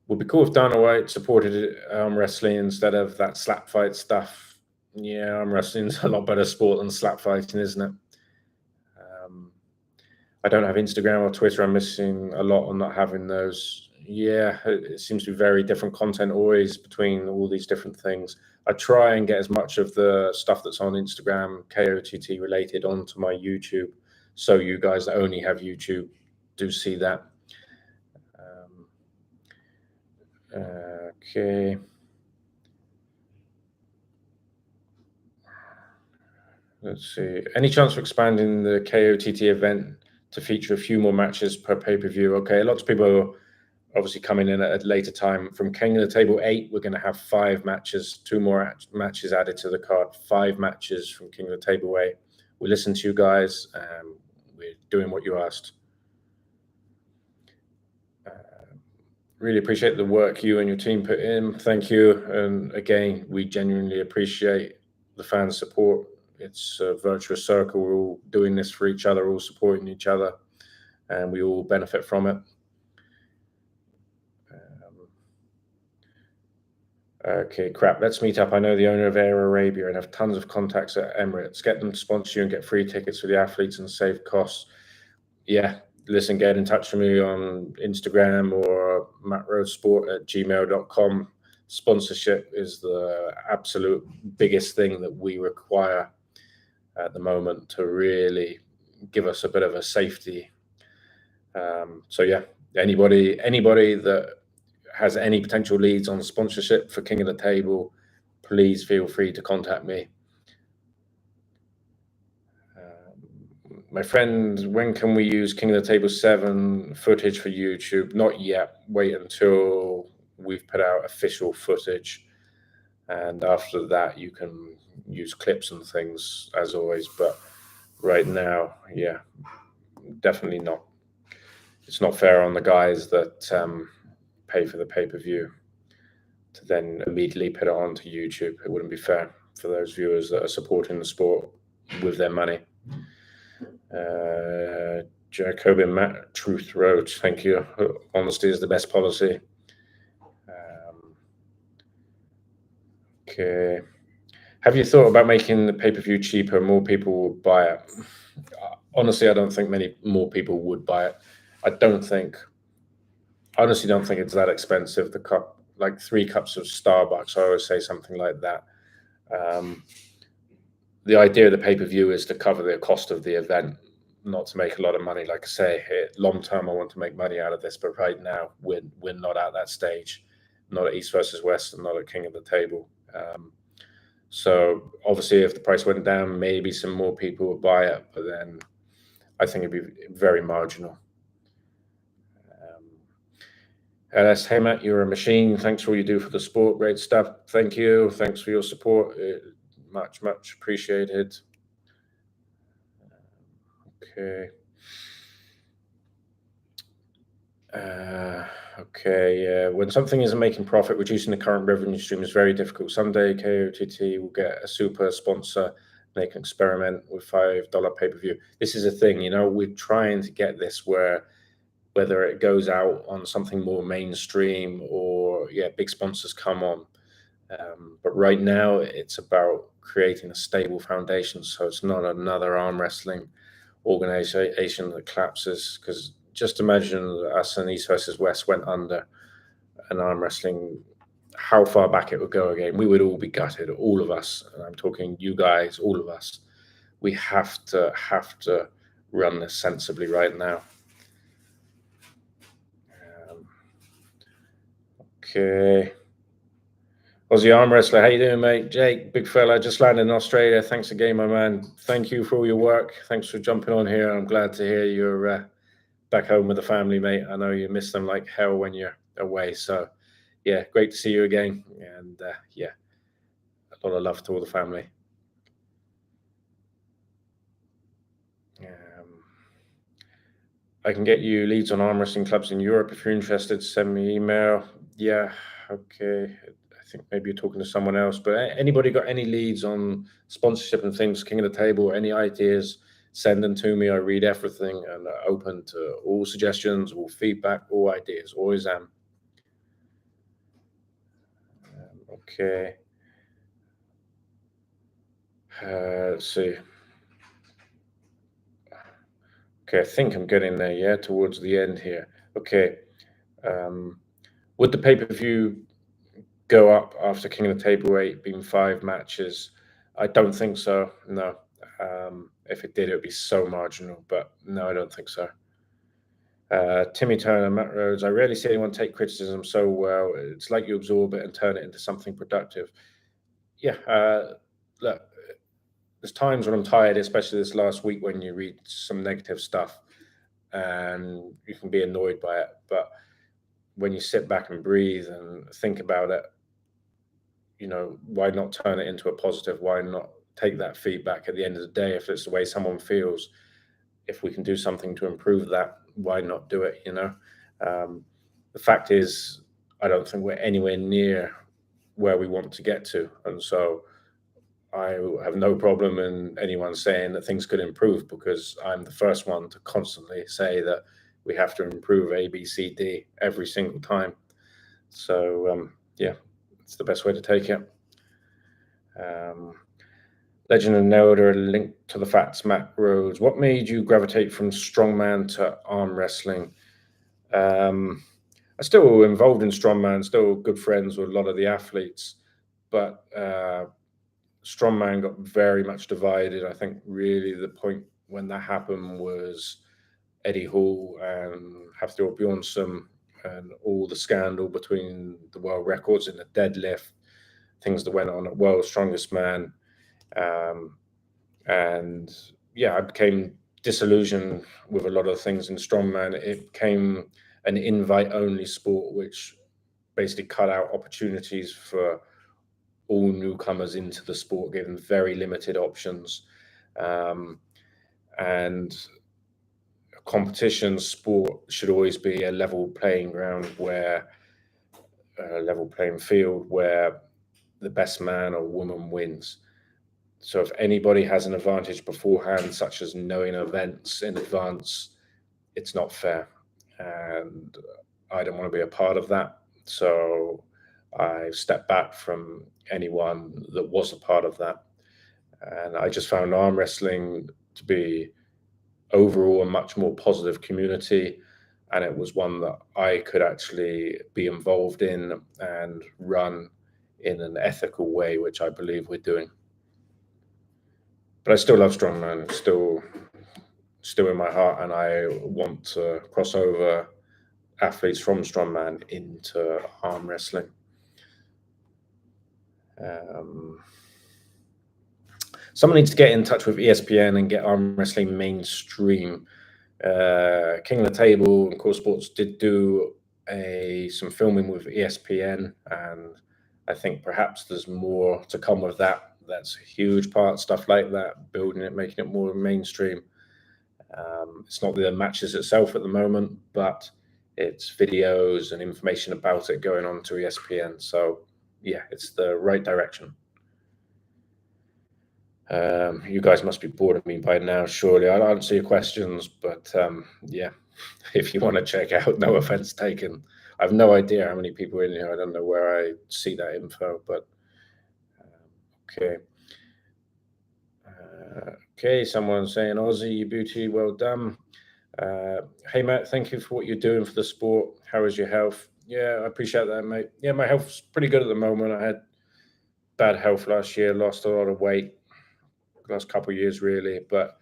Would be cool if Dana White supported arm wrestling instead of that slap fight stuff. Yeah, arm wrestling's a lot better sport than slap fighting, isn't it? I don't have Instagram or Twitter. I'm missing a lot on not having those. Yeah, it seems to be very different content always between all these different things. I try and get as much of the stuff that's on Instagram, KOTT related, onto my YouTube. So you guys that only have YouTube do see that. Okay. Let's see. Any chance for expanding the KOTT event to feature a few more matches per pay-per-view? Okay, lots of people are obviously coming in at a later time. From King of the Table 8, we're going to have 5 matches, 2 more matches added to the card, 5 matches from King of the Table 8. We listened to you guys, and we're doing what you asked. Really appreciate the work you and your team put in. Thank you. And again, we genuinely appreciate the fan support. It's a virtuous circle. We're all doing this for each other, all supporting each other, and we all benefit from it. Okay, crap. Let's meet up. I know the owner of Air Arabia and have tons of contacts at Emirates. Get them to sponsor you and get free tickets for the athletes and save costs. Yeah, listen, get in touch with me on Instagram or mattrosport@gmail.com. Sponsorship is the absolute biggest thing that we require at the moment to really give us a bit of a safety. So yeah, anybody that has any potential leads on sponsorship for King of the Table, please feel free to contact me. My friend, when can we use King of the Table 7 footage for YouTube? Not yet. Wait until we've put out official footage. And after that, you can use clips and things as always. But right now, yeah, definitely not. It's not fair on the guys that pay for the pay-per-view to then immediately put it onto YouTube. It wouldn't be fair for those viewers that are supporting the sport with their money. Jacobin Matt, Truth Rhodes, thank you. Honesty is the best policy. Okay. Have you thought about making the pay-per-view cheaper? More people will buy it. Honestly, I don't think many more people would buy it. I honestly don't think it's that expensive. The cup, like 3 cups of Starbucks, I always say something like that. The idea of the pay-per-view is to cover the cost of the event, not to make a lot of money. Like I say, long term, I want to make money out of this, but right now we're not at that stage. Not at East versus West and not at King of the Table. So obviously, if the price went down, maybe some more people would buy it, but then I think it'd be very marginal. LS, hey Matt, you're a machine. Thanks for all you do for the sport. Great stuff. Thank you. Thanks for your support. Much appreciated. Okay. When something isn't making profit, reducing the current revenue stream is very difficult. Someday KOTT will get a super sponsor. They can experiment with $5 pay-per-view. This is a thing, we're trying to get this where whether it goes out on something more mainstream or big sponsors come on. But right now it's about creating a stable foundation, so it's not another arm wrestling organization that collapses. Because just imagine us and East versus West went under an arm wrestling, how far back it would go again. We would all be gutted, all of us. And I'm talking you guys, all of us. We have to run this sensibly right now. Okay. Aussie arm wrestler, how you doing, mate? Jake, big fella, just landed in Australia. Thanks again, my man. Thank you for all your work. Thanks for jumping on here. I'm glad to hear you're back home with the family, mate. I know you miss them like hell when you're away. So, yeah, great to see you again. And a lot of love to all the family. I can get you leads on arm wrestling clubs in Europe. If you're interested, send me an email. Yeah, okay. I think maybe you're talking to someone else, but anybody got any leads on sponsorship and things, King of the Table, any ideas, send them to me. I read everything and open to all suggestions, all feedback, all ideas, always am. Okay. Let's see. Okay, I think I'm getting there, towards the end here. Okay. Would the pay-per-view go up after King of the Table 8 being 5 matches? I don't think so, no. If it did, it would be so marginal, but no, I don't think so. Timmy Turner, Matt Rhodes, I rarely see anyone take criticism so well. It's like you absorb it and turn it into something productive. Look, there's times when I'm tired, especially this last week, when you read some negative stuff and you can be annoyed by it. But when you sit back and breathe and think about it, why not turn it into a positive? Why not take that feedback at the end of the day? If it's the way someone feels, if we can do something to improve that, why not do it? The fact is, I don't think we're anywhere near where we want to get to. And so I have no problem in anyone saying that things could improve, because I'm the first one to constantly say that we have to improve A, B, C, D every single time. So, it's the best way to take it. Legend and Nelder, link to the facts, Matt Rhodes. What made you gravitate from strongman to arm wrestling? I'm still involved in strongman, still good friends with a lot of the athletes, but strongman got very much divided. I think really the point when that happened was Eddie Hall and Hafthor Bjornsson and all the scandal between the world records in the deadlift, things that went on at World's Strongest Man. I became disillusioned with a lot of things in strongman. It became an invite-only sport, which basically cut out opportunities for all newcomers into the sport, given very limited options. And a competition sport should always be a level playing ground, where a level playing field where the best man or woman wins. So if anybody has an advantage beforehand, such as knowing events in advance, it's not fair. And I don't want to be a part of that. So I stepped back from anyone that was a part of that. And I just found arm wrestling to be overall a much more positive community. And it was one that I could actually be involved in and run in an ethical way, which I believe we're doing. But I still love strongman. It's still in my heart, and I want to cross over athletes from strongman into arm wrestling. Someone needs to get in touch with ESPN and get arm wrestling mainstream. King of the Table and Core Sports did do some filming with ESPN, and I think perhaps there's more to come with that. That's a huge part, stuff like that, building it, making it more mainstream. It's not the matches itself at the moment, but it's videos and information about it going on to ESPN. So yeah, it's the right direction. You guys must be bored of me by now, surely. I'll answer your questions, but yeah, if you want to check out, no offense taken. I have no idea how many people are in here. I don't know where I see that info, but okay. Okay, someone's saying, Aussie, you beauty, well done. Hey, Matt, thank you for what you're doing for the sport. How is your health? Yeah, I appreciate that, mate. Yeah, my health's pretty good at the moment. I had bad health last year, lost a lot of weight, last couple of years, really. But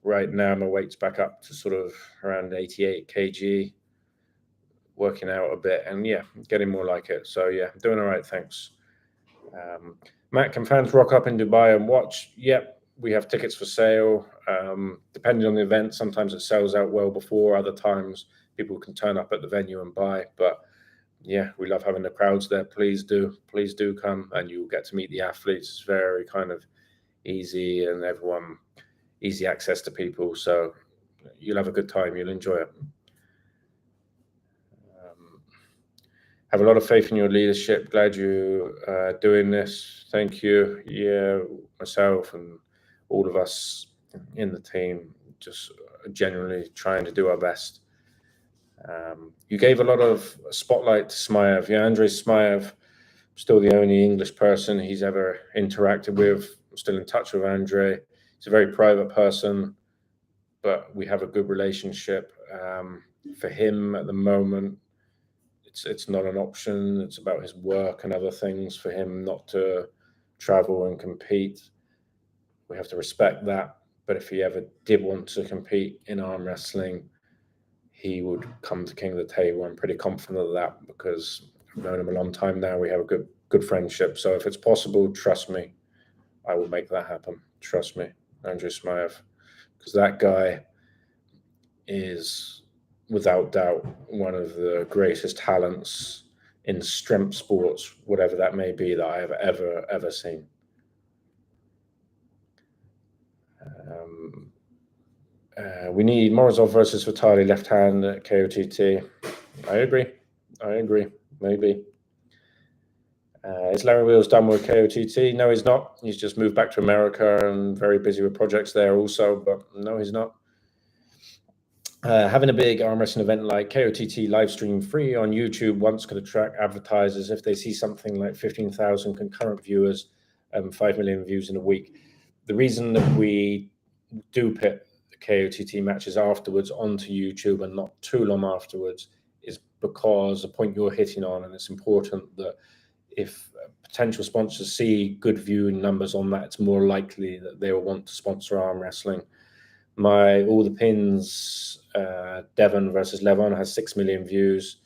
right now, my weight's back up to sort of around 88 kg, working out a bit, and yeah, getting more like it. So yeah, doing all right, thanks. Matt, can fans rock up in Dubai and watch? Yep, we have tickets for sale. Depending on the event, sometimes it sells out well before, other times people can turn up at the venue and buy. But yeah, we love having the crowds there. Please do come, and you'll get to meet the athletes. It's very kind of easy, and everyone easy access to people. So you'll have a good time. You'll enjoy it. Have a lot of faith in your leadership. Glad you are doing this. Thank you. Yeah, myself and all of us in the team just genuinely trying to do our best. You gave a lot of spotlight to Smaev. Yeah, Andrei Smaev, still the only English person he's ever interacted with. I'm still in touch with Andrei. He's a very private person, but we have a good relationship. For him at the moment, it's not an option. It's about his work and other things for him not to travel and compete. We have to respect that. But if he ever did want to compete in arm wrestling, he would come to King of the Table. I'm pretty confident of that because I've known him a long time now. We have a good friendship. So if it's possible, trust me, I will make that happen. Trust me, Andrei Smaev, because that guy is without doubt one of the greatest talents in strength sports, whatever that may be, that I have ever seen. We need Morozov versus Vitali left hand at KOTT. I agree. Maybe. Is Larry Wheels done with KOTT? No, he's not. He's just moved back to America and very busy with projects there also, but no, he's not. Having a big arm wrestling event like KOTT live stream free on YouTube once could attract advertisers if they see something like 15,000 concurrent viewers and 5 million views in a week. The reason that we do put the KOTT matches afterwards onto YouTube and not too long afterwards is because the point you're hitting on, and it's important that if potential sponsors see good viewing numbers on that, it's more likely that they will want to sponsor arm wrestling. All the pins, Devon versus Levon has 6 million views.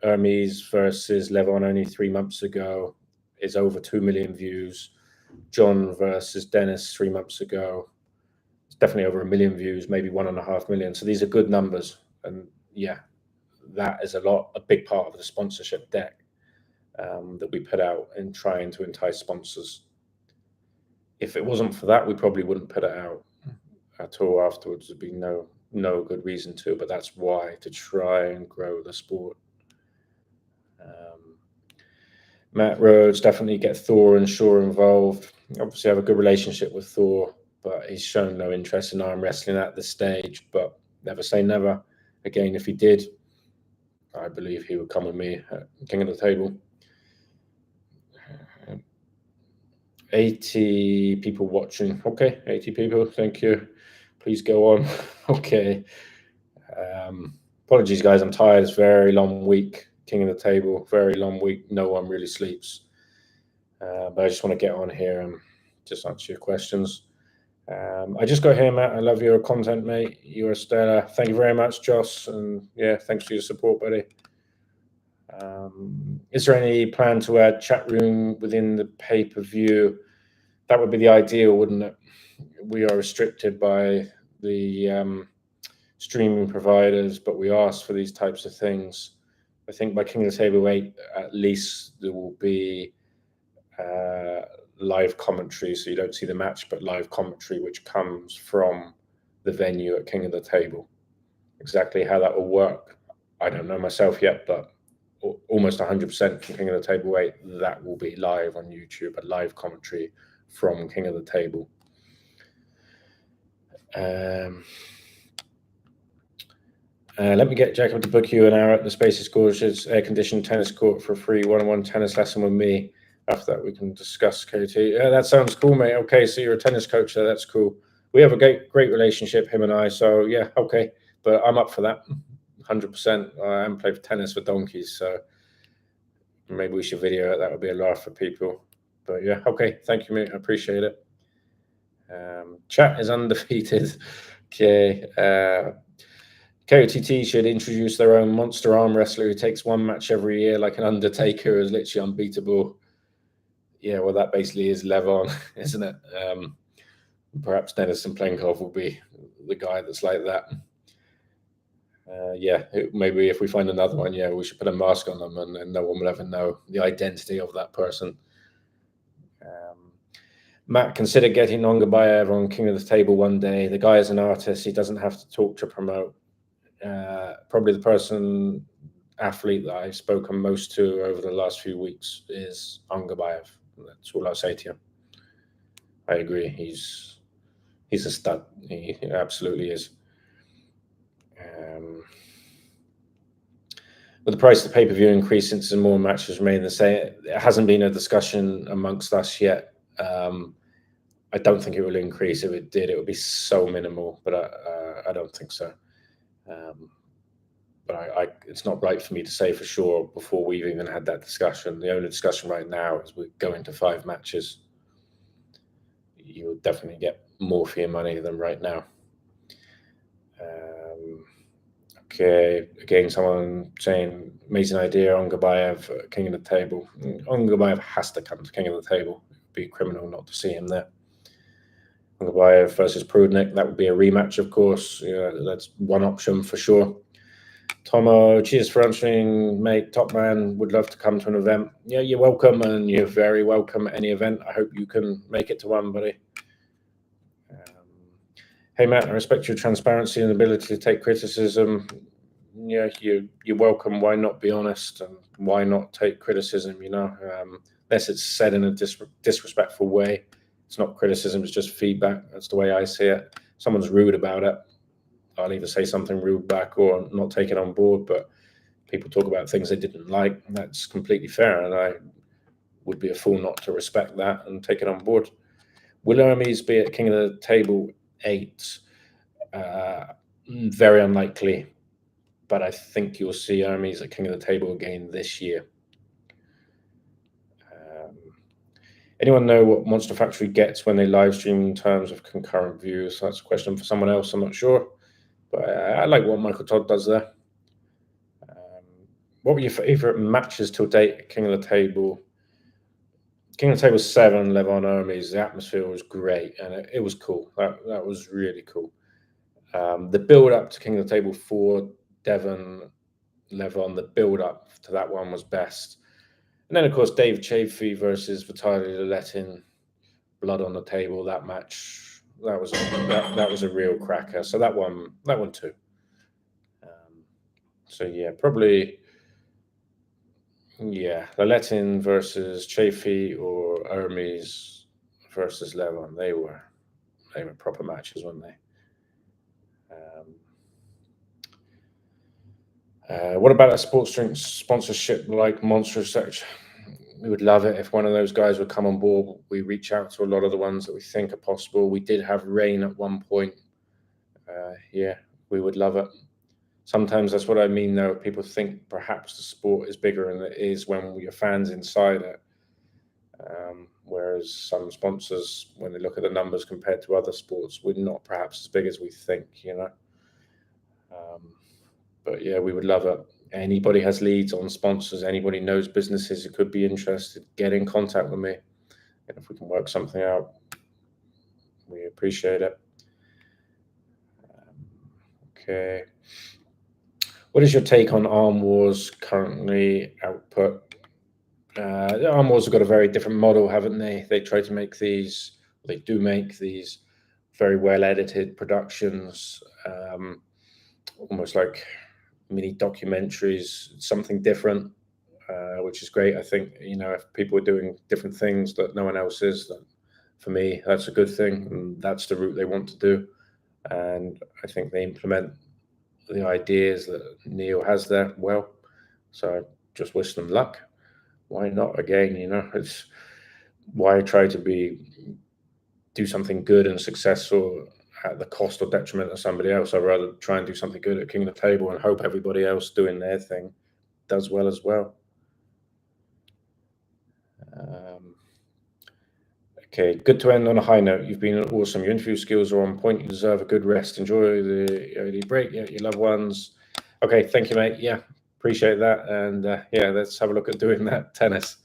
Hermes versus Levon only 3 months ago is over 2 million views. John versus Dennis 3 months ago, it's definitely over 1 million views, maybe 1.5 million. So these are good numbers, and yeah, that is a big part of the sponsorship deck that we put out in trying to entice sponsors. If it wasn't for that, we probably wouldn't put it out at all afterwards. There'd be no good reason to, but that's why, to try and grow the sport. Matt Rhodes, definitely get Thor and Shaw involved. Obviously have a good relationship with Thor, but he's shown no interest in arm wrestling at this stage, but never say never. Again, if he did, I believe he would come with me at King of the Table. 80 people watching. Okay, 80 people, thank you. Please go on. Okay. Apologies, guys, I'm tired. It's a very long week. King of the Table, very long week. No one really sleeps. But I just want to get on here and just answer your questions. I just got here, Matt. I love your content, mate. You're a stellar. Thank you very much, Joss. And yeah, thanks for your support, buddy. Is there any plan to add chat room within the pay-per-view? That would be the ideal, wouldn't it? We are restricted by the streaming providers, but we ask for these types of things. I think by King of the Table 8, at least there will be live commentary, so you don't see the match, but live commentary, which comes from the venue at King of the Table. Exactly how that will work, I don't know myself yet, but almost 100% from King of the Table 8, that will be live on YouTube, a live commentary from King of the Table. Let me get Jacob to book you an hour at the Space is Gorgeous air-conditioned tennis court for a free one-on-one tennis lesson with me. After that, we can discuss KOTT. Yeah, that sounds cool, mate. Okay, so you're a tennis coach there. That's cool. We have a great relationship, him and I. So, yeah, okay. But I'm up for that, 100%. I haven't played tennis for donkeys, so maybe we should video it. That would be a laugh for people. But, yeah, okay. Thank you, mate. I appreciate it. Chat is undefeated. Okay. KOTT should introduce their own monster arm wrestler who takes one match every year, like an Undertaker, is literally unbeatable. Yeah, well, that basically is Levon, isn't it? Perhaps Dennis and Plenkov will be the guy that's like that. Yeah, maybe if we find another one, yeah, we should put a mask on them and then no one will ever know the identity of that person. Matt, consider getting Nongabayev on King of the Table one day. The guy is an artist. He doesn't have to talk to promote. Probably the athlete that I've spoken most to over the last few weeks is Ongabayev. That's all I'll say to you. I agree. He's a stud. He absolutely is. With the price of the pay-per-view increase since more matches remain the same, it hasn't been a discussion amongst us yet. I don't think it will increase. If it did, it would be so minimal, but I don't think so. But it's not right for me to say for sure before we've even had that discussion. The only discussion right now is we're going to 5 matches. You will definitely get more for your money than right now. Okay, again, someone saying, amazing idea, Ongabayev, King of the Table. Ongabayev has to come to King of the Table. It would be criminal not to see him there. Ongabayev versus Prudnik, that would be a rematch, of course. Yeah, that's one option for sure. Tomo, cheers for answering, mate. Top man, would love to come to an event. Yeah, you're welcome, and you're very welcome at any event. I hope you can make it to one, buddy. Hey, Matt, I respect your transparency and ability to take criticism. Yeah, you're welcome. Why not be honest, and why not take criticism, unless it's said in a disrespectful way. It's not criticism, it's just feedback. That's the way I see it. If someone's rude about it, I'll either say something rude back or not take it on board, but people talk about things they didn't like. That's completely fair, and I would be a fool not to respect that and take it on board. Will Hermes be at King of the Table 8? Very unlikely, but I think you'll see Hermes at King of the Table again this year. Anyone know what Monster Factory gets when they live stream in terms of concurrent views? So that's a question for someone else, I'm not sure. But I like what Michael Todd does there. What were your favorite matches till date at King of the Table? King of the Table 7, Levon Hermes. The atmosphere was great, and it was cool. That was really cool. The build-up to King of the Table 4, Devon, Levon, the build-up to that one was best. And then, of course, Dave Chafee versus Vitaly Letin, blood on the table. That match, that was a real cracker. So that one too. So yeah, probably, yeah, Letin versus Chafee or Hermes versus Levon. They were proper matches, weren't they? What about a sports drink sponsorship like Monster Search? We would love it if one of those guys would come on board. We reach out to a lot of the ones that we think are possible. We did have Rain at one point. Yeah, we would love it. Sometimes that's what I mean, though. People think perhaps the sport is bigger than it is when you're fans inside it. Whereas some sponsors, when they look at the numbers compared to other sports, we're not perhaps as big as we think, But yeah, we would love it. Anybody has leads on sponsors, anybody knows businesses who could be interested, get in contact with me. And if we can work something out, we appreciate it. Okay. What is your take on Arm Wars currently output? Arm Wars have got a very different model, haven't they? They try to make these, they do make these very well edited productions, almost like mini documentaries, something different, which is great. I think, if people are doing different things that no one else is, then for me, that's a good thing. And that's the route they want to do. And I think they implement the ideas that Neil has there well. So I just wish them luck. Why not again? It's why try to do something good and successful at the cost or detriment of somebody else. I'd rather try and do something good at King of the Table and hope everybody else doing their thing does well as well. Okay, good to end on a high note. You've been awesome. Your interview skills are on point. You deserve a good rest. Enjoy the early break. Yeah, your loved ones. Okay, thank you, mate. Yeah, appreciate that. And let's have a look at doing that tennis.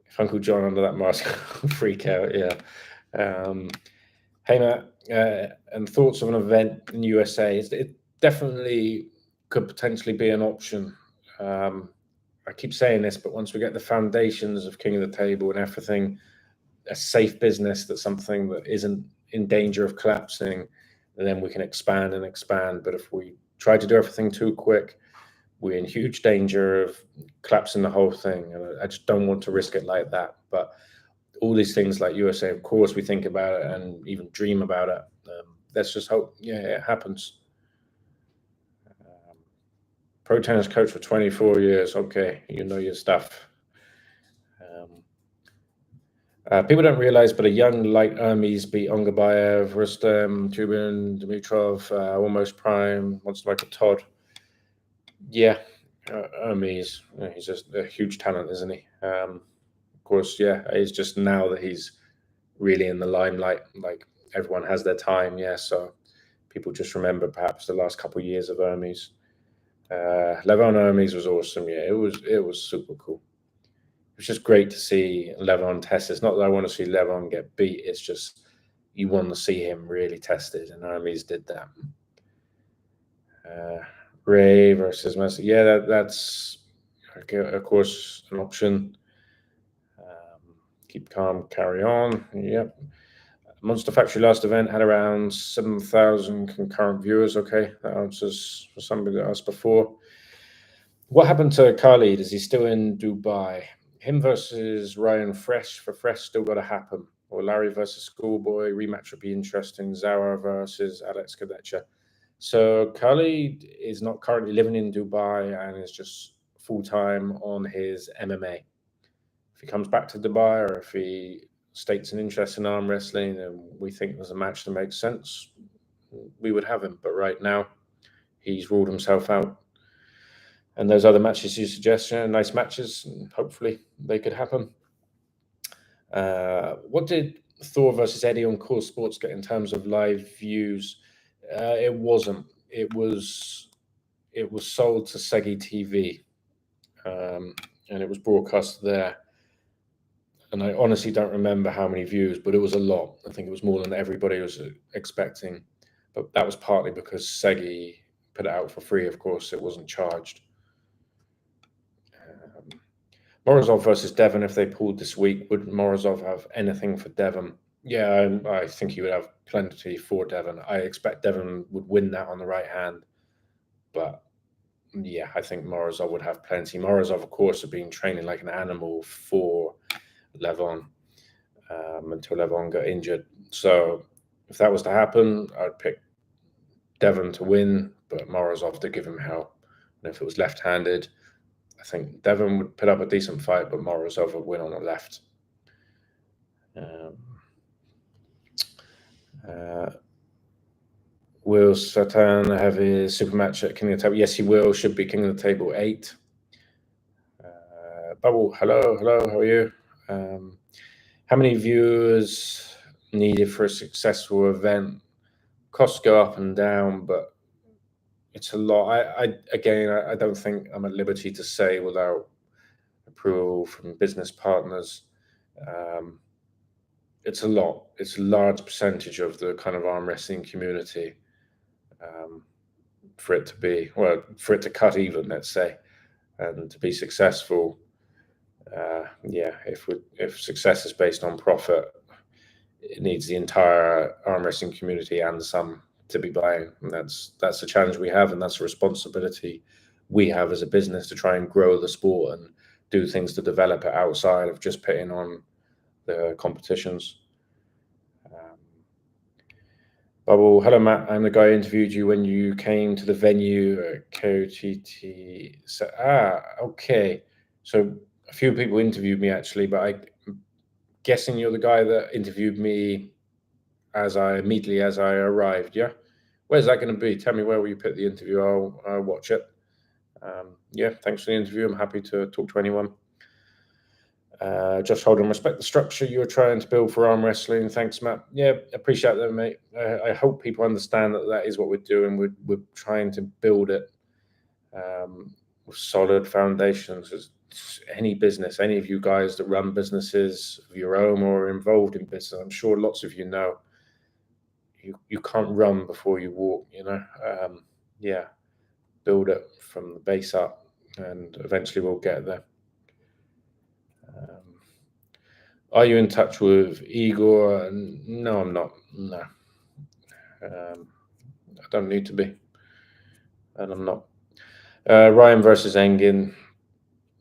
If Uncle John under that mask will freak out, yeah. Hey, Matt, and thoughts of an event in USA? It definitely could potentially be an option. I keep saying this, but once we get the foundations of King of the Table and everything, a safe business, that's something that isn't in danger of collapsing, and then we can expand and expand. But if we try to do everything too quick, we're in huge danger of collapsing the whole thing. And I just don't want to risk it like that. But all these things like USA, of course, we think about it and even dream about it. Let's just hope, it happens. Pro tennis coach for 24 years. Okay, you know your stuff. People don't realize, but a young light Hermes beat Ongabayev, Rustem, Tubin, Dimitrov, almost prime, wants to make a Todd. Yeah, Hermes, he's just a huge talent, isn't he? Of course, it's just now that he's really in the limelight. Like everyone has their time, so people just remember perhaps the last couple of years of Hermes. Levon Hermes was awesome. It was super cool. It was just great to see Levon test. It's not that I want to see Levon get beat. It's just you want to see him really tested, and Hermes did that. Ray versus Messi. Yeah, that's of course an option. Keep calm, carry on. Yep. Monster Factory last event had around 7,000 concurrent viewers. Okay, that answers for somebody that asked before. What happened to Khalid? Is he still in Dubai? Him versus Ryan Fresh for Fresh still got to happen. Or Larry versus Schoolboy rematch would be interesting. Zara versus Alex Kadecha. So Khalid is not currently living in Dubai and is just full-time on his MMA. If he comes back to Dubai or if he states an interest in arm wrestling and we think there's a match that makes sense, we would have him. But right now, he's ruled himself out. And those other matches you suggest, nice matches, and hopefully they could happen. What did Thor versus Eddie on Core Sports get in terms of live views? It wasn't. It was sold to Segi TV, and it was broadcast there. And I honestly don't remember how many views, but it was a lot. I think it was more than everybody was expecting. But that was partly because Segi put it out for free. Of course, it wasn't charged. Morozov versus Devon, if they pulled this week, would Morozov have anything for Devon? Yeah, I think he would have plenty for Devon. I expect Devon would win that on the right hand. But yeah, I think Morozov would have plenty. Morozov, of course, had been training like an animal for Levon until Levon got injured. So if that was to happen, I'd pick Devon to win, but Morozov to give him hell. And if it was left-handed, I think Devon would put up a decent fight, but Morozov would win on the left. Will Satan have his super match at King of the Table? Yes, he will. Should be King of the Table 8. Bubble, hello, how are you? How many viewers needed for a successful event? Costs go up and down, but it's a lot. I don't think I'm at liberty to say without approval from business partners. It's a lot. It's a large percentage of the kind of arm wrestling community for it to cut even, let's say, and to be successful. If success is based on profit, it needs the entire arm wrestling community and some to be buying. And that's the challenge we have, and that's a responsibility we have as a business to try and grow the sport and do things to develop it outside of just putting on the competitions. Bubble, hello Matt. I'm the guy who interviewed you when you came to the venue at KOTT. Okay. So a few people interviewed me actually, but I'm guessing you're the guy that interviewed me immediately as I arrived. Yeah. Where's that going to be? Tell me where will you put the interview? I'll watch it. Thanks for the interview. I'm happy to talk to anyone. Josh Holden, respect the structure you're trying to build for arm wrestling. Thanks, Matt. Yeah, appreciate that, mate. I hope people understand that is what we're doing. We're trying to build it with solid foundations. As any business, any of you guys that run businesses of your own or are involved in business, I'm sure lots of you know, you can't run before you walk, build it from the base up, and eventually we'll get there. Are you in touch with Igor? No, I'm not. No. I don't need to be. And I'm not. Ryan versus Engin.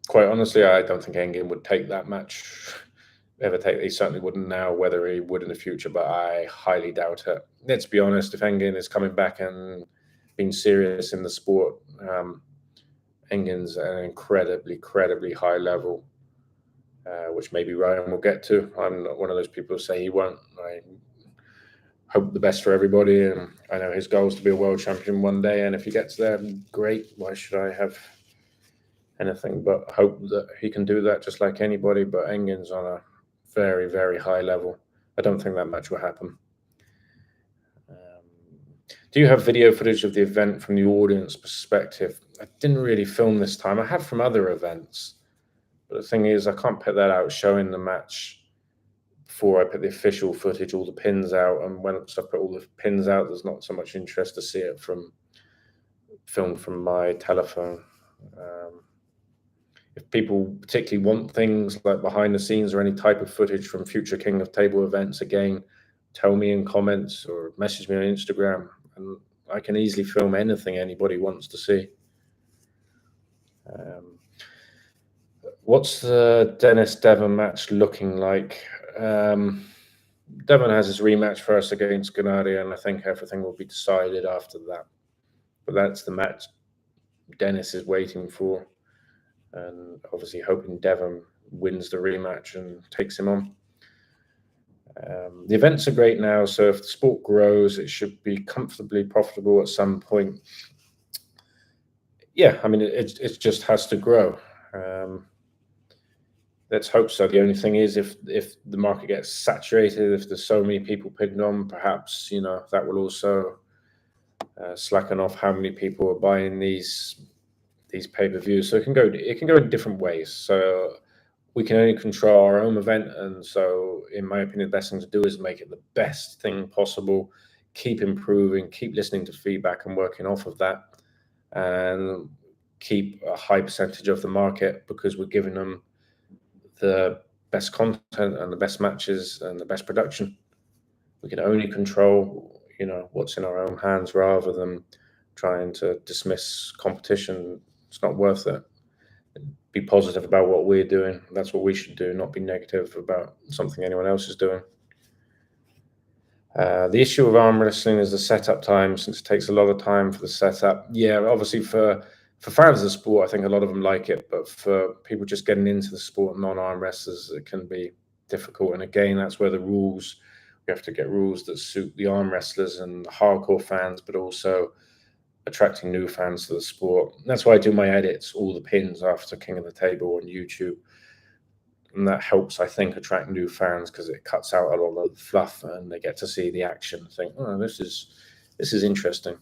Quite honestly, I don't think Engin would take that match. He certainly wouldn't now, whether he would in the future, but I highly doubt it. Let's be honest, if Engin is coming back and being serious in the sport, Engin's at an incredibly high level. Which maybe Ryan will get to. I'm not one of those people who say he won't. I hope the best for everybody, and I know his goal is to be a world champion one day, and if he gets there, great. Why should I have anything but hope that he can do that just like anybody? But Engin's on a very high level. I don't think that match will happen. Do you have video footage of the event from the audience perspective? I didn't really film this time. I have from other events. But the thing is, I can't put that out showing the match before I put the official footage, all the pins out. And once I put all the pins out, there's not so much interest to see it filmed from my telephone. If people particularly want things like behind the scenes or any type of footage from future King of Table events, again, tell me in comments or message me on Instagram, and I can easily film anything anybody wants to see. What's the Dennis Devon match looking like? Devon has his rematch first against Gennady, and I think everything will be decided after that. But that's the match Dennis is waiting for, and obviously hoping Devon wins the rematch and takes him on. The events are great now, so if the sport grows, it should be comfortably profitable at some point. Yeah, I mean, it just has to grow. Let's hope so. The only thing is, if the market gets saturated, if there's so many people pinned on, perhaps that will also slacken off how many people are buying these pay-per-views. So it can go in different ways. So we can only control our own event, and so in my opinion, the best thing to do is make it the best thing possible. Keep improving, keep listening to feedback and working off of that, and keep a high percentage of the market because we're giving them the best content and the best matches and the best production. We can only control, what's in our own hands rather than trying to dismiss competition. It's not worth it. Be positive about what we're doing. That's what we should do, not be negative about something anyone else is doing. The issue of arm wrestling is the setup time, since it takes a lot of time for the setup. Yeah, obviously for fans of the sport, I think a lot of them like it, but for people just getting into the sport, non-arm wrestlers, it can be difficult. And again, that's where we have to get rules that suit the arm wrestlers and the hardcore fans, but also attracting new fans to the sport. And that's why I do my edits, all the pins after King of the Table on YouTube. And that helps, I think, attract new fans because it cuts out a lot of the fluff and they get to see the action and think, oh, this is interesting.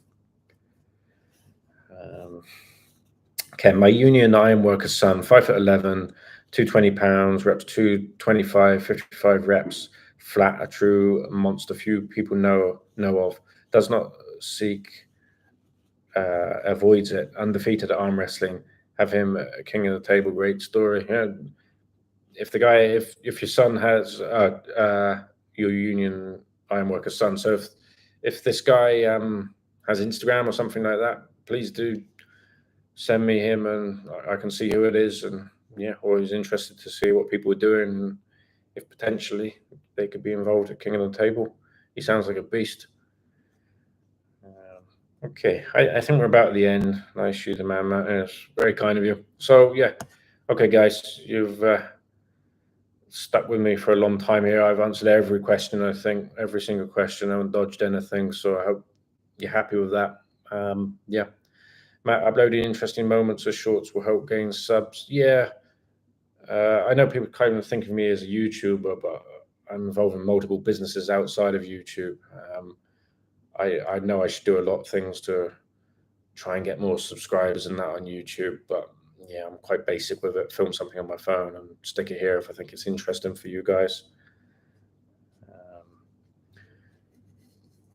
Okay, my union iron worker son, 5'11", 220 pounds, reps 225, 55 reps, flat, a true monster. Few people know of. Does not seek, avoids it. Undefeated at arm wrestling. Have him king of the table. Great story. Yeah. If the guy, if your son has your union iron worker son, so if this guy has Instagram or something like that, please do send me him, and I can see who it is. And yeah, always interested to see what people are doing, and if potentially they could be involved at King of the Table. He sounds like a beast. Okay, I think we're about at the end. Nice shooter, man. It's very kind of you. So yeah, okay, guys, you've stuck with me for a long time here. I've answered every question. I think every single question. I haven't dodged anything. So I hope you're happy with that. Yeah. Matt, uploading interesting moments or shorts will help gain subs. Yeah, I know people kind of think of me as a YouTuber, but I'm involved in multiple businesses outside of YouTube. I know I should do a lot of things to try and get more subscribers and that on YouTube, but yeah, I'm quite basic with it. Film something on my phone and stick it here if I think it's interesting for you guys.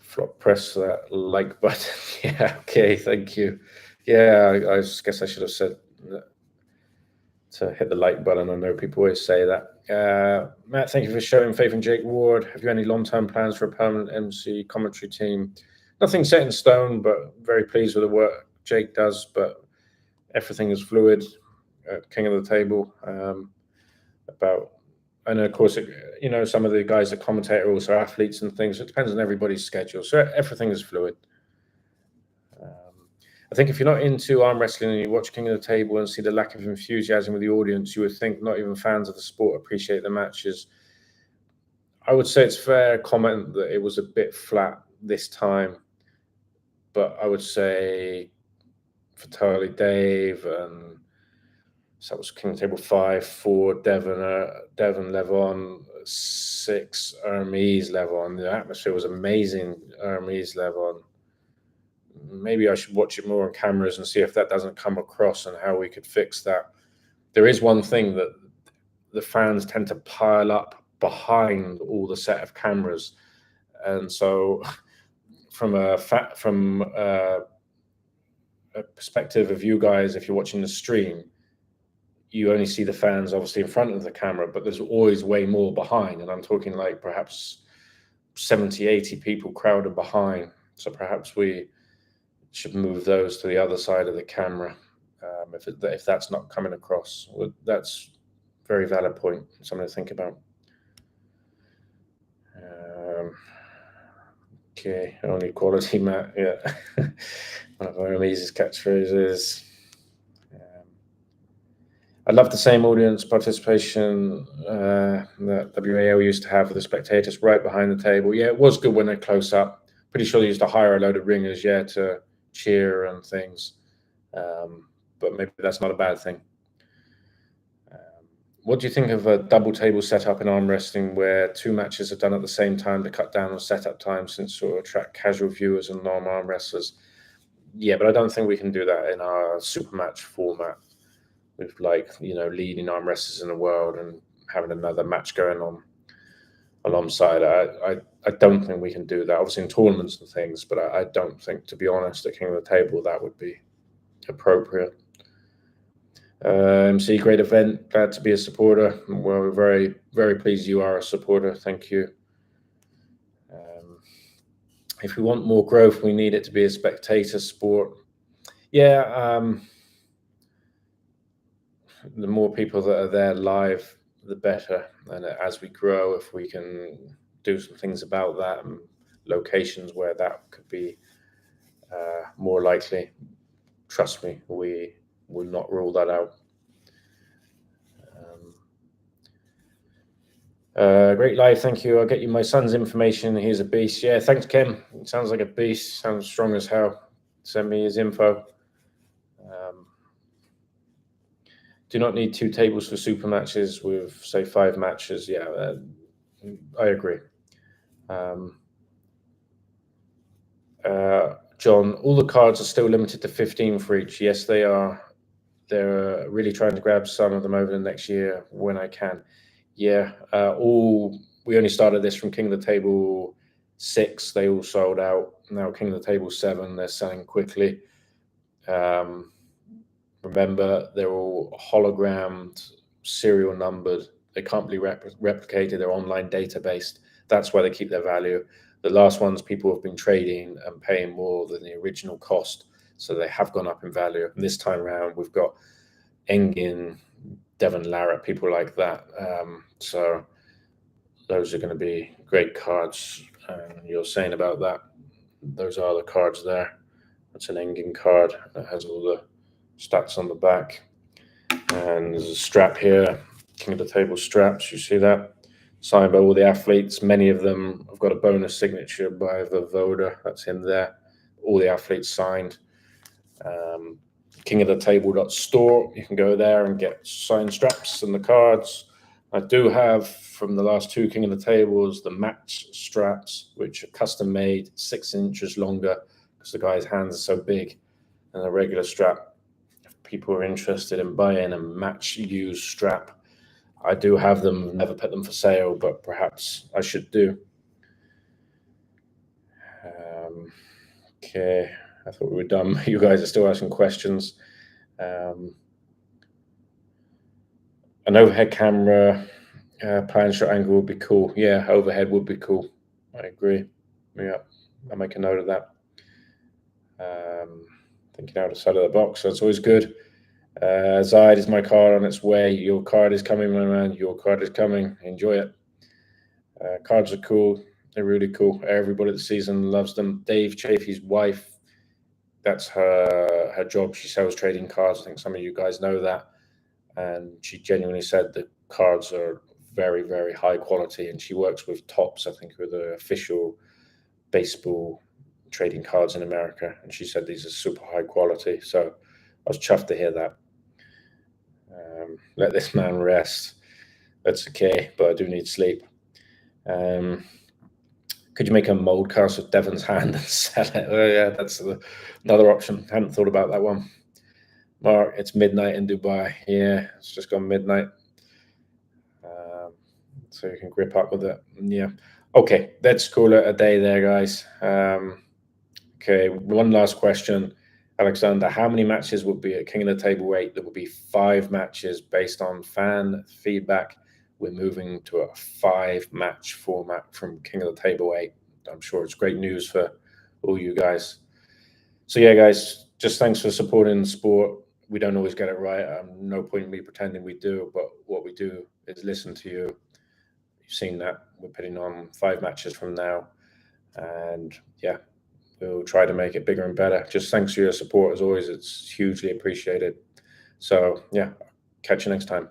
Flop, press that like button. Yeah, okay, thank you. Yeah, I guess I should have said to hit the like button. I know people always say that. Matt, thank you for showing faith in Jake Ward. Have you any long-term plans for a permanent MC commentary team? Nothing set in stone, but very pleased with the work Jake does. But everything is fluid at King of the Table. And of course, some of the guys that commentate are also athletes and things. It depends on everybody's schedule. So everything is fluid. I think if you're not into arm wrestling and you watch King of the Table and see the lack of enthusiasm with the audience, you would think not even fans of the sport appreciate the matches. I would say it's fair comment that it was a bit flat this time, but I would say Fatali Dave, and so that was King of the Table 5, 4, Devon Levon, 6, Hermes Levon. The atmosphere was amazing, Hermes Levon. Maybe I should watch it more on cameras and see if that doesn't come across and how we could fix that. There is one thing that the fans tend to pile up behind all the set of cameras. And so from a perspective of you guys, if you're watching the stream, you only see the fans obviously in front of the camera, but there's always way more behind. And I'm talking like perhaps 70, 80 people crowded behind. So perhaps we should move those to the other side of the camera if that's not coming across. Well, that's a very valid point, something to think about. Okay, only quality, Matt. Yeah, one of our amazing catchphrases. I love the same audience participation that WAL used to have with the spectators right behind the table. Yeah, it was good when they're close up. Pretty sure they used to hire a load of ringers, to cheer and things. But maybe that's not a bad thing. What do you think of a double table setup in arm wrestling where 2 matches are done at the same time to cut down on setup time since to attract casual viewers and non-arm wrestlers? Yeah, but I don't think we can do that in our super match format with leading arm wrestlers in the world and having another match going on alongside. I don't think we can do that. Obviously in tournaments and things, but I don't think, to be honest, at King of the Table that would be appropriate. MC, great event. Glad to be a supporter. Well, we're very, very pleased you are a supporter. Thank you. If we want more growth, we need it to be a spectator sport. Yeah. The more people that are there live, the better. And as we grow, if we can do some things about that and locations where that could be more likely, trust me, we will not rule that out. Great live, thank you. I'll get you my son's information. He's a beast. Yeah, thanks, Kim. Sounds like a beast. Sounds strong as hell. Send me his info. Do not need 2 tables for super matches with, say, 5 matches. Yeah, I agree. John, all the cards are still limited to 15 for each. Yes, they are. They're really trying to grab some of them over the next year when I can. Yeah, we only started this from King of the Table 6. They all sold out. Now King of the Table 7, they're selling quickly. Remember, they're all hologrammed, serial numbered. They can't be replicated. They're online database. That's why they keep their value. The last ones, people have been trading and paying more than the original cost, so they have gone up in value. And this time around, we've got Engin, devonlarratt, people like that. So those are going to be great cards. And you're saying about that, those are the cards there. That's an Engin card that has all the stats on the back. And there's a strap here, King of the Table straps. You see that? Signed by all the athletes. Many of them have got a bonus signature by the voter. That's him there. All the athletes signed. KingOfTheTable.store. You can go there and get signed straps and the cards. I do have from the last 2 King of the Tables the match straps, which are custom made, 6 inches longer because the guy's hands are so big, and a regular strap. If people are interested in buying a match used strap, I do have them. Never put them for sale, but perhaps I should do. Okay, I thought we were done. You guys are still asking questions. An overhead camera, pan shot angle would be cool. Yeah, overhead would be cool. I agree. Yeah, I'll make a note of that. Thinking outside of the box, that's always good. Zaid, is my card on its way? Your card is coming, my man. Your card is coming. Enjoy it. Cards are cool. They're really cool. Everybody this season loves them. Dave Chafee's wife, that's her job. She sells trading cards. I think some of you guys know that. And she genuinely said the cards are very, very high quality. And she works with Topps, I think, who are the official baseball trading cards in America. And she said these are super high quality. So I was chuffed to hear that. Let this man rest. That's okay, but I do need sleep. Could you make a mold cast of Devon's hand and sell it? Oh, yeah, that's another option. Hadn't thought about that one. Mark, it's midnight in Dubai. Yeah, it's just gone midnight. So you can grip up with it. Yeah. Okay, let's call it a day there, guys. Okay, one last question. Alexander, how many matches would be at King of the Table 8? There will be 5 matches based on fan feedback. We're moving to a 5-match format from King of the Table 8. I'm sure it's great news for all you guys. So yeah, guys, just thanks for supporting the sport. We don't always get it right. No point in me pretending we do, but what we do is listen to you. You've seen that. We're putting on 5 matches from now. And yeah, we'll try to make it bigger and better. Just thanks for your support as always. It's hugely appreciated. So yeah, catch you next time.